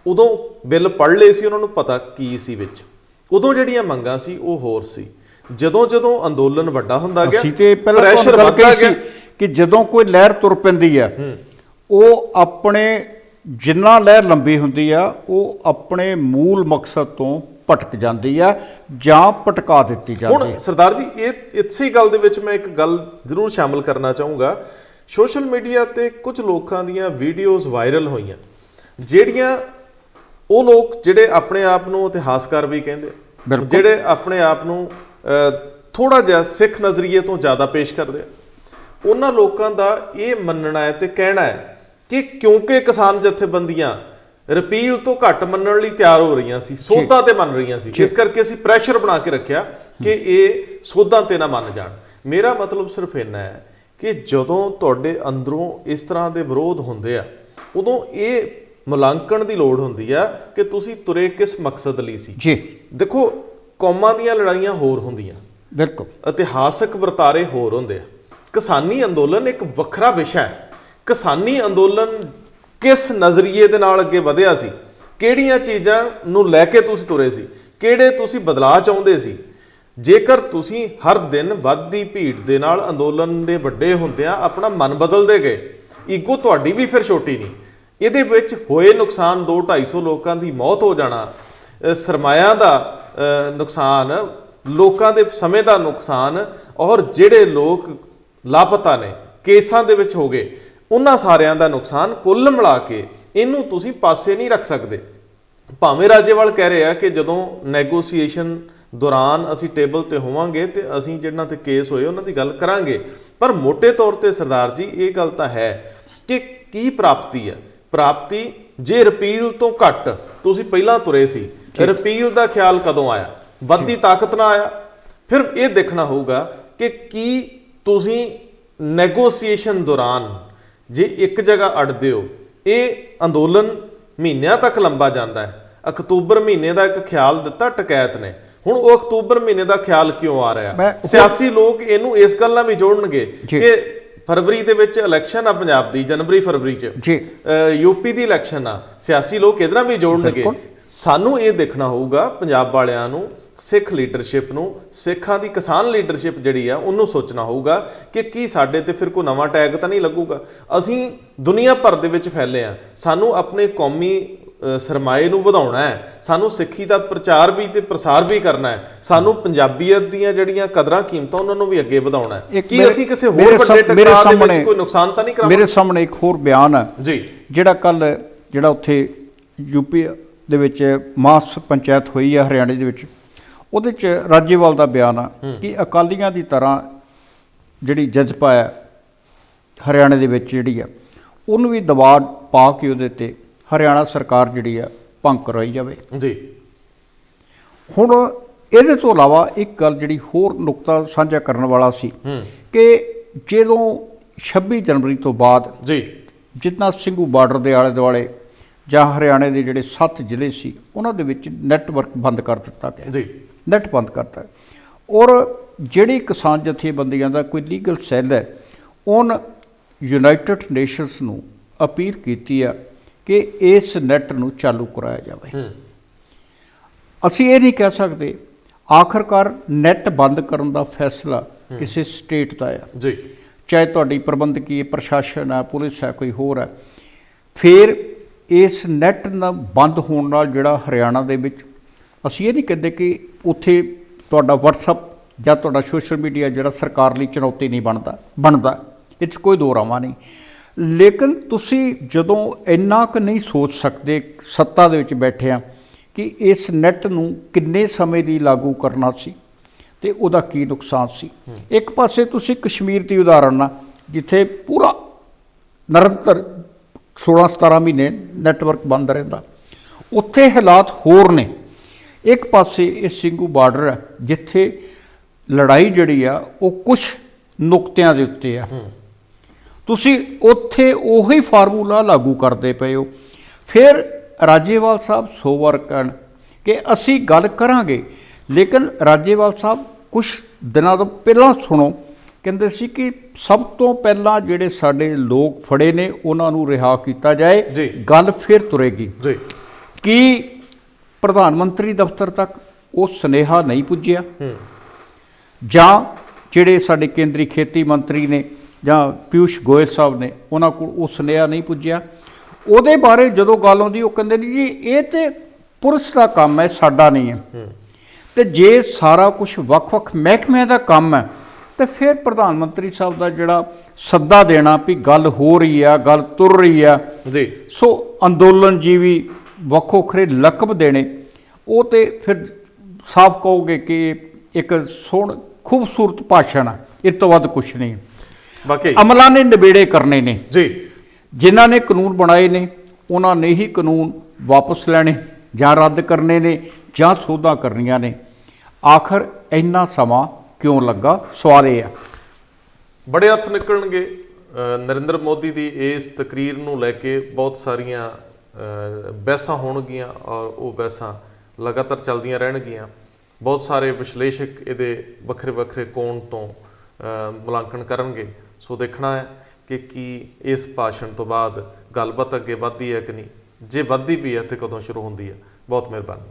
ਉਦੋਂ ਬਿੱਲ ਪੜ੍ਹ ਲਏ ਸੀ, ਉਹਨਾਂ ਨੂੰ ਪਤਾ ਕੀ ਸੀ ਵਿੱਚ, ਉਦੋਂ ਜਿਹੜੀਆਂ ਮੰਗਾਂ ਸੀ ਉਹ ਹੋਰ ਸੀ। ਜਦੋਂ ਅੰਦੋਲਨ ਵੱਡਾ ਹੁੰਦਾ ਗਿਆ, ਪ੍ਰੈਸ਼ਰ ਵੱਧਦਾ ਗਿਆ ਕਿ ਜਦੋਂ ਕੋਈ ਲਹਿਰ ਤੁਰ ਪੈਂਦੀ ਆ, ਉਹ ਆਪਣੇ ਜਿੰਨਾ ਲਹਿਰ ਲੰਬੀ ਹੁੰਦੀ ਆ, ਉਹ ਆਪਣੇ ਮੂਲ ਮਕਸਦ ਤੋਂ ਭਟਕ ਜਾਂਦੀ ਆ ਜਾਂ ਭਟਕਾ ਦਿੱਤੀ ਜਾਂਦੀ ਹੈ। ਹੁਣ ਸਰਦਾਰ ਜੀ, ਇਹ ਇਸੇ ਗੱਲ ਦੇ ਵਿੱਚ ਮੈਂ ਇੱਕ ਗੱਲ ਜ਼ਰੂਰ ਸ਼ਾਮਲ ਕਰਨਾ ਚਾਹੂੰਗਾ। ਸੋਸ਼ਲ ਮੀਡੀਆ ਤੇ ਕੁਝ ਲੋਕਾਂ ਦੀਆਂ ਵੀਡੀਓਜ਼ ਵਾਇਰਲ ਹੋਈਆਂ, ਜਿਹੜੀਆਂ ਉਹ ਲੋਕ ਜਿਹੜੇ ਆਪਣੇ ਆਪ ਨੂੰ ਇਤਿਹਾਸਕਾਰ ਵੀ ਕਹਿੰਦੇ, ਜਿਹੜੇ ਆਪਣੇ ਆਪ ਨੂੰ ਥੋੜਾ ਜਿਹਾ ਸਿੱਖ ਨਜ਼ਰੀਏ ਤੋਂ ਜ਼ਿਆਦਾ ਪੇਸ਼ ਕਰਦੇ, ਉਹਨਾਂ ਲੋਕਾਂ ਦਾ ਇਹ ਮੰਨਣਾ ਹੈ ਤੇ ਕਹਿਣਾ ਹੈ ਕਿ ਕਿਉਂਕਿ ਕਿਸਾਨ ਜਥੇਬੰਦੀਆਂ ਰਿਪੀਲ ਤੋਂ ਘੱਟ ਮੰਨਣ ਲਈ ਤਿਆਰ ਹੋ ਰਹੀਆਂ ਸੀ, ਸੋਧਾਂ ਤੇ ਮੰਨ ਰਹੀਆਂ ਸੀ, ਇਸ ਕਰਕੇ ਅਸੀਂ ਪ੍ਰੈਸ਼ਰ ਬਣਾ ਕੇ ਰੱਖਿਆ ਕਿ ਇਹ ਸੋਧਾਂ ਤੇ ਨਾ ਮੰਨ ਜਾਣ। ਮੇਰਾ ਮਤਲਬ ਸਿਰਫ ਇੰਨਾ ਹੈ ਕਿ ਜਦੋਂ ਤੁਹਾਡੇ ਅੰਦਰੋਂ ਇਸ ਤਰ੍ਹਾਂ ਦੇ ਵਿਰੋਧ ਹੁੰਦੇ ਆ, ਉਦੋਂ ਇਹ ਮੁਲਾਂਕਣ ਦੀ ਲੋੜ ਹੁੰਦੀ ਆ ਕਿ ਤੁਸੀਂ ਤੁਰੇ ਕਿਸ ਮਕਸਦ ਲਈ ਸੀ। ਦੇਖੋ, ਕੌਮਾਂ ਦੀਆਂ ਲੜਾਈਆਂ ਹੋਰ ਹੁੰਦੀਆਂ, ਬਿਲਕੁਲ, ਇਤਿਹਾਸਕ ਵਰਤਾਰੇ ਹੋਰ ਹੁੰਦੇ ਆ। ਕਿਸਾਨੀ ਅੰਦੋਲਨ ਇੱਕ ਵੱਖਰਾ ਵਿਸ਼ਾ ਹੈ। ਕਿਸਾਨੀ ਅੰਦੋਲਨ ਕਿਸ ਨਜ਼ਰੀਏ ਦੇ ਨਾਲ ਅੱਗੇ ਵਧਿਆ ਸੀ, ਕਿਹੜੀਆਂ ਚੀਜ਼ਾਂ ਨੂੰ ਲੈ ਕੇ ਤੁਸੀਂ ਤੁਰੇ ਸੀ, ਕਿਹੜੇ ਤੁਸੀਂ ਬਦਲਾਅ ਚਾਹੁੰਦੇ ਸੀ। ਜੇਕਰ ਤੁਸੀਂ ਹਰ ਦਿਨ ਵੱਧਦੀ ਭੀੜ ਦੇ ਨਾਲ ਅੰਦੋਲਨ ਦੇ ਵੱਡੇ ਹੁੰਦਿਆਂ ਆਪਣਾ ਮਨ ਬਦਲਦੇ ਗਏ, ਈਗੋ ਤੁਹਾਡੀ ਵੀ ਫਿਰ ਛੋਟੀ ਨਹੀਂ, ਇਹਦੇ ਵਿੱਚ ਹੋਏ ਨੁਕਸਾਨ 200-250 ਲੋਕਾਂ ਦੀ ਮੌਤ ਹੋ ਜਾਣਾ, ਸਰਮਾਇਆ ਦਾ ਨੁਕਸਾਨ, ਲੋਕਾਂ ਦੇ ਸਮੇਂ ਦਾ ਨੁਕਸਾਨ, ਔਰ ਜਿਹੜੇ ਲੋਕ ਲਾਪਤਾ ਨੇ, ਕੇਸਾਂ ਦੇ ਵਿੱਚ ਹੋ ਗਏ, ਉਹਨਾਂ ਸਾਰਿਆਂ ਦਾ ਨੁਕਸਾਨ ਕੁੱਲ ਮਿਲਾ ਕੇ ਇਹਨੂੰ ਤੁਸੀਂ ਪਾਸੇ ਨਹੀਂ ਰੱਖ ਸਕਦੇ। ਭਾਵੇਂ ਰਾਜੇਵਾਲ ਕਹਿ ਰਿਹਾ ਕਿ ਜਦੋਂ ਨੈਗੋਸੀਏਸ਼ਨ ਦੌਰਾਨ ਅਸੀਂ ਟੇਬਲ ਤੇ ਹੋਵਾਂਗੇ ਤੇ ਅਸੀਂ ਜਿਹਨਾਂ ਤੇ ਕੇਸ ਹੋਏ ਉਹਨਾਂ ਦੀ ਗੱਲ ਕਰਾਂਗੇ, ਪਰ ਮੋਟੇ ਤੌਰ ਤੇ ਸਰਦਾਰ ਜੀ ਇਹ ਗੱਲ ਤਾਂ ਹੈ ਕਿ ਕੀ ਪ੍ਰਾਪਤੀ ਹੈ। ਪ੍ਰਾਪਤੀ ਜੇ ਰਿਪੀਲ ਤੋਂ ਘੱਟ ਤੁਸੀਂ ਪਹਿਲਾਂ ਤੁਰੇ ਸੀ, ਰਿਪੀਲ ਦਾ ਖਿਆਲ ਕਦੋਂ ਆਇਆ? ਵੱਧਦੀ ਤਾਕਤ ਨਾਲ ਆਇਆ। ਫਿਰ ਇਹ ਦੇਖਣਾ ਹੋਊਗਾ ਕਿ ਕੀ ਤੁਸੀਂ ਨੈਗੋਸੀਏਸ਼ਨ ਦੌਰਾਨ ਜੇ ਇੱਕ ਜਗ੍ਹਾ ਅੜਦੇ ਹੋ, ਇਹ ਅੰਦੋਲਨ ਮਹੀਨਿਆਂ ਤੱਕ ਲੰਬਾ ਜਾਂਦਾ ਹੈ। ਅਕਤੂਬਰ ਮਹੀਨੇ ਦਾ ਇੱਕ ਖਿਆਲ ਦਿੱਤਾ ਟਕੈਤ ਨੇ, ਹੁਣ ਉਹ ਅਕਤੂਬਰ ਮਹੀਨੇ ਦਾ ਖਿਆਲ ਕਿਉਂ ਆ ਰਿਹਾ? ਸਿਆਸੀ ਲੋਕ ਇਹਨੂੰ ਇਸ ਗੱਲ ਨਾਲ ਵੀ ਜੋੜਨਗੇ ਕਿ ਫਰਵਰੀ ਦੇ ਵਿੱਚ ਇਲੈਕਸ਼ਨ ਆ ਪੰਜਾਬ ਦੀ, ਜਨਵਰੀ-ਫਰਵਰੀ 'ਚ ਯੂਪੀ ਦੀ ਇਲੈਕਸ਼ਨ ਆ, ਸਿਆਸੀ ਲੋਕ ਇਹਦੇ ਨਾਲ ਵੀ ਜੋੜਨਗੇ। ਸਾਨੂੰ ਇਹ ਦੇਖਣਾ ਹੋਊਗਾ, ਪੰਜਾਬ ਵਾਲਿਆਂ ਨੂੰ, ਸਿੱਖ ਲੀਡਰਸ਼ਿਪ ਨੂੰ, ਸਿੱਖਾਂ ਦੀ ਕਿਸਾਨ ਲੀਡਰਸ਼ਿਪ ਜਿਹੜੀ ਆ ਉਹਨੂੰ ਸੋਚਣਾ ਹੋਊਗਾ ਕਿ ਕੀ ਸਾਡੇ ਤੇ ਫਿਰ ਕੋਈ ਨਵਾਂ ਟੈਗ ਤਾਂ ਨਹੀਂ ਲੱਗੂਗਾ। ਅਸੀਂ ਦੁਨੀਆ ਭਰ ਦੇ ਵਿੱਚ ਫੈਲੇ ਆ, ਸਾਨੂੰ ਆਪਣੇ ਕੌਮੀ ਸਰਮਾਏ ਨੂੰ ਵਧਾਉਣਾ ਹੈ, ਸਾਨੂੰ ਸਿੱਖੀ ਦਾ ਪ੍ਰਚਾਰ ਵੀ ਤੇ ਪ੍ਰਸਾਰ ਵੀ ਕਰਨਾ ਹੈ, ਸਾਨੂੰ ਪੰਜਾਬੀਅਤ ਦੀਆਂ ਜਿਹੜੀਆਂ ਕਦਰਾਂ ਕੀਮਤਾਂ ਉਹਨਾਂ ਨੂੰ ਵੀ ਅੱਗੇ ਵਧਾਉਣਾ ਹੈ। ਕੀ ਅਸੀਂ ਕਿਸੇ ਹੋਰ ਵੱਡੇ ਟਕਰਾਅ ਦੇ ਵਿੱਚ ਕੋਈ ਨੁਕਸਾਨ ਤਾਂ ਨਹੀਂ ਕਰਾਂਗੇ? ਮੇਰੇ ਸਾਹਮਣੇ ਇੱਕ ਹੋਰ ਬਿਆਨ ਹੈ ਜੀ, ਜਿਹੜਾ ਉੱਥੇ ਯੂਪੀ ਦੇ ਵਿੱਚ ਮਾਸ ਪੰਚਾਇਤ ਹੋਈ ਹੈ ਹਰਿਆਣੇ ਦੇ ਵਿੱਚ, ਉਹਦੇ 'ਚ ਰਾਜੇਵਾਲ ਦਾ ਬਿਆਨ ਆ ਕਿ ਅਕਾਲੀਆਂ ਦੀ ਤਰ੍ਹਾਂ ਜਿਹੜੀ ਜਜ਼ਬਾ ਹੈ ਹਰਿਆਣੇ ਦੇ ਵਿੱਚ ਜਿਹੜੀ ਆ ਉਹਨੂੰ ਵੀ ਦਬਾਅ ਪਾ ਕੇ ਉਹਦੇ 'ਤੇ ਹਰਿਆਣਾ ਸਰਕਾਰ ਜਿਹੜੀ ਆ ਭੰਗ ਕਰਵਾਈ ਜਾਵੇ ਜੀ। ਹੁਣ ਇਹਦੇ ਤੋਂ ਇਲਾਵਾ ਇੱਕ ਗੱਲ ਜਿਹੜੀ ਹੋਰ ਨੁਕਤਾ ਸਾਂਝਾ ਕਰਨ ਵਾਲਾ ਸੀ ਕਿ ਜਦੋਂ 26 ਜਨਵਰੀ ਤੋਂ ਬਾਅਦ ਜੀ ਜਿੱਦਾਂ ਸਿੰਘੂ ਬਾਰਡਰ ਦੇ ਆਲੇ ਦੁਆਲੇ ਜਾਂ ਹਰਿਆਣੇ ਦੇ ਜਿਹੜੇ 7 ਜ਼ਿਲ੍ਹੇ ਸੀ ਉਹਨਾਂ ਦੇ ਵਿੱਚ ਨੈੱਟਵਰਕ ਬੰਦ ਕਰ ਦਿੱਤਾ ਗਿਆ ਜੀ, ਨੈੱਟ ਬੰਦ ਕਰਤਾ ਔਰ ਜਿਹੜੀ ਕਿਸਾਨ ਜਥੇਬੰਦੀਆਂ ਦਾ ਕੋਈ ਲੀਗਲ ਸੈੱਲ ਹੈ ਉਹਨ ਯੂਨਾਈਟਿਡ ਨੇਸ਼ਨਸ ਨੂੰ ਅਪੀਲ ਕੀਤੀ ਆ ਕਿ ਇਸ ਨੈੱਟ ਨੂੰ ਚਾਲੂ ਕਰਾਇਆ ਜਾਵੇ। ਅਸੀਂ ਇਹ ਨਹੀਂ ਕਹਿ ਸਕਦੇ, ਆਖਰਕਾਰ ਨੈੱਟ ਬੰਦ ਕਰਨ ਦਾ ਫੈਸਲਾ ਕਿਸੇ ਸਟੇਟ ਦਾ ਆ ਜੀ, ਚਾਹੇ ਤੁਹਾਡੀ ਪ੍ਰਬੰਧਕੀ ਪ੍ਰਸ਼ਾਸਨ ਹੈ, ਪੁਲਿਸ ਹੈ, ਕੋਈ ਹੋਰ ਹੈ। ਫਿਰ ਇਸ ਨੈੱਟ ਨਾਲ ਬੰਦ ਹੋਣ ਨਾਲ ਜਿਹੜਾ ਹਰਿਆਣਾ ਦੇ ਵਿੱਚ, ਅਸੀਂ ਇਹ ਨਹੀਂ ਕਹਿੰਦੇ ਕਿ ਉੱਥੇ ਤੁਹਾਡਾ ਵਟਸਐਪ ਜਾਂ ਤੁਹਾਡਾ ਸੋਸ਼ਲ ਮੀਡੀਆ ਜਿਹੜਾ ਸਰਕਾਰ ਲਈ ਚੁਣੌਤੀ ਨਹੀਂ ਬਣਦਾ ਇਹ 'ਚ ਕੋਈ ਦੋ ਰਾਵਾਂ ਨਹੀਂ। ਲੇਕਿਨ ਤੁਸੀਂ ਜਦੋਂ ਇੰਨਾ ਕੁ ਨਹੀਂ ਸੋਚ ਸਕਦੇ ਸੱਤਾ ਦੇ ਵਿੱਚ ਬੈਠੇ ਆ ਕਿ ਇਸ ਨੈੱਟ ਨੂੰ ਕਿੰਨੇ ਸਮੇਂ ਲਈ ਲਾਗੂ ਕਰਨਾ ਸੀ ਤੇ ਉਹਦਾ ਕੀ ਨੁਕਸਾਨ ਸੀ। ਇੱਕ ਪਾਸੇ ਤੁਸੀਂ ਕਸ਼ਮੀਰ ਦੀ ਉਦਾਹਰਨ ਆ ਜਿੱਥੇ ਪੂਰਾ ਨਿਰੰਤਰ 16-17 ਮਹੀਨੇ ਨੈੱਟਵਰਕ ਬੰਦ ਰਹਿੰਦਾ, ਉੱਥੇ ਹਾਲਾਤ ਹੋਰ ਨੇ। ਇੱਕ ਪਾਸੇ ਇਹ ਸਿੰਘੂ ਬਾਰਡਰ ਹੈ ਜਿੱਥੇ ਲੜਾਈ ਜਿਹੜੀ ਆ ਉਹ ਕੁਛ ਨੁਕਤਿਆਂ ਦੇ ਉੱਤੇ ਆ, ਤੁਸੀਂ ਉੱਥੇ ਉਹੀ ਫਾਰਮੂਲਾ ਲਾਗੂ ਕਰਦੇ ਪਏ ਹੋ। ਫਿਰ ਰਾਜੇਵਾਲ ਸਾਹਿਬ 100 ਵਾਰ ਕਹਿਣ ਕਿ ਅਸੀਂ ਗੱਲ ਕਰਾਂਗੇ, ਲੇਕਿਨ ਰਾਜੇਵਾਲ ਸਾਹਿਬ ਕੁਛ ਦਿਨਾਂ ਤੋਂ ਪਹਿਲਾਂ ਸੁਣੋ ਕਹਿੰਦੇ ਸੀ ਕਿ ਸਭ ਤੋਂ ਪਹਿਲਾਂ ਜਿਹੜੇ ਸਾਡੇ ਲੋਕ ਫੜੇ ਨੇ ਉਹਨਾਂ ਨੂੰ ਰਿਹਾ ਕੀਤਾ ਜਾਏ, ਗੱਲ ਫਿਰ ਤੁਰੇਗੀ। ਕੀ ਪ੍ਰਧਾਨ ਮੰਤਰੀ ਦਫ਼ਤਰ ਤੱਕ ਉਹ ਸੁਨੇਹਾ ਨਹੀਂ ਪੁੱਜਿਆ ਜਾਂ ਜਿਹੜੇ ਸਾਡੇ ਕੇਂਦਰੀ ਖੇਤੀ ਮੰਤਰੀ ਨੇ ਜਾਂ ਪਿਊਸ਼ ਗੋਇਲ ਸਾਹਿਬ ਨੇ ਉਹਨਾਂ ਕੋਲ ਉਹ ਸੁਨੇਹਾ ਨਹੀਂ ਪੁੱਜਿਆ? ਉਹਦੇ ਬਾਰੇ ਜਦੋਂ ਗੱਲ ਆਉਂਦੀ ਉਹ ਕਹਿੰਦੇ ਨੇ ਜੀ ਇਹ ਤਾਂ ਪੁਲਿਸ ਦਾ ਕੰਮ ਹੈ, ਸਾਡਾ ਨਹੀਂ ਹੈ। ਤੇ ਜੇ ਸਾਰਾ ਕੁਝ ਵੱਖ-ਵੱਖ ਮਹਿਕਮਿਆਂ ਦਾ ਕੰਮ ਹੈ ਤੇ ਫਿਰ ਪ੍ਰਧਾਨ ਮੰਤਰੀ ਸਾਹਿਬ ਦਾ ਜਿਹੜਾ ਸੱਦਾ ਦੇਣਾ ਵੀ ਗੱਲ ਹੋ ਰਹੀ ਆ, ਗੱਲ ਤੁਰ ਰਹੀ ਆ ਜੀ, ਸੋ ਅੰਦੋਲਨ ਜੀਵੀ ਵੱਖੋ ਵੱਖਰੇ ਲਕਬ ਦੇਣੇ, ਉਹ ਤੇ ਫਿਰ ਸਾਫ਼ ਕਹੋਗੇ ਕਿ ਇੱਕ ਖੂਬਸੂਰਤ ਭਾਸ਼ਣ ਆ, ਇਹ ਤੋਂ ਵੱਧ ਕੁਛ ਨਹੀਂ। ਬਾਕੀ ਅਮਲਾਂ ਨੇ ਨਿਬੇੜੇ ਕਰਨੇ ਨੇ ਜੀ, ਜਿਨ੍ਹਾਂ ਨੇ ਕਾਨੂੰਨ ਬਣਾਏ ਨੇ ਉਹਨਾਂ ਨੇ ਹੀ ਕਾਨੂੰਨ ਵਾਪਸ ਲੈਣੇ ਜਾਂ ਰੱਦ ਕਰਨੇ ਨੇ ਜਾਂ ਸੋਧਾਂ ਕਰਨੀਆਂ ਨੇ। ਆਖਰ ਇੰਨਾ ਸਮਾਂ ਕਿਉਂ ਲੱਗਾ, ਸਵਾਲ ਇਹ ਆ। ਬੜੇ ਹੱਥ ਨਿਕਲਣਗੇ ਨਰਿੰਦਰ ਮੋਦੀ ਦੀ ਇਸ ਤਕਰੀਰ ਨੂੰ ਲੈ ਕੇ, ਬਹੁਤ ਸਾਰੀਆਂ ਬਹਿਸਾਂ ਹੋਣਗੀਆਂ ਔਰ ਉਹ ਬਹਿਸਾਂ ਲਗਾਤਾਰ ਚੱਲਦੀਆਂ ਰਹਿਣਗੀਆਂ। ਬਹੁਤ ਸਾਰੇ ਵਿਸ਼ਲੇਸ਼ਕ ਇਹਦੇ ਵੱਖਰੇ ਵੱਖਰੇ ਕੋਣ ਤੋਂ ਮੁਲਾਂਕਣ ਕਰਨਗੇ। ਸੋ ਦੇਖਣਾ ਹੈ ਕਿ ਕੀ ਇਸ ਭਾਸ਼ਣ ਤੋਂ ਬਾਅਦ ਗੱਲਬਾਤ ਅੱਗੇ ਵੱਧਦੀ ਹੈ ਕਿ ਨਹੀਂ, ਜੇ ਵੱਧਦੀ ਵੀ ਹੈ ਤੇ ਕਦੋਂ ਸ਼ੁਰੂ ਹੁੰਦੀ ਹੈ। ਬਹੁਤ ਮਿਹਰਬਾਨੀ।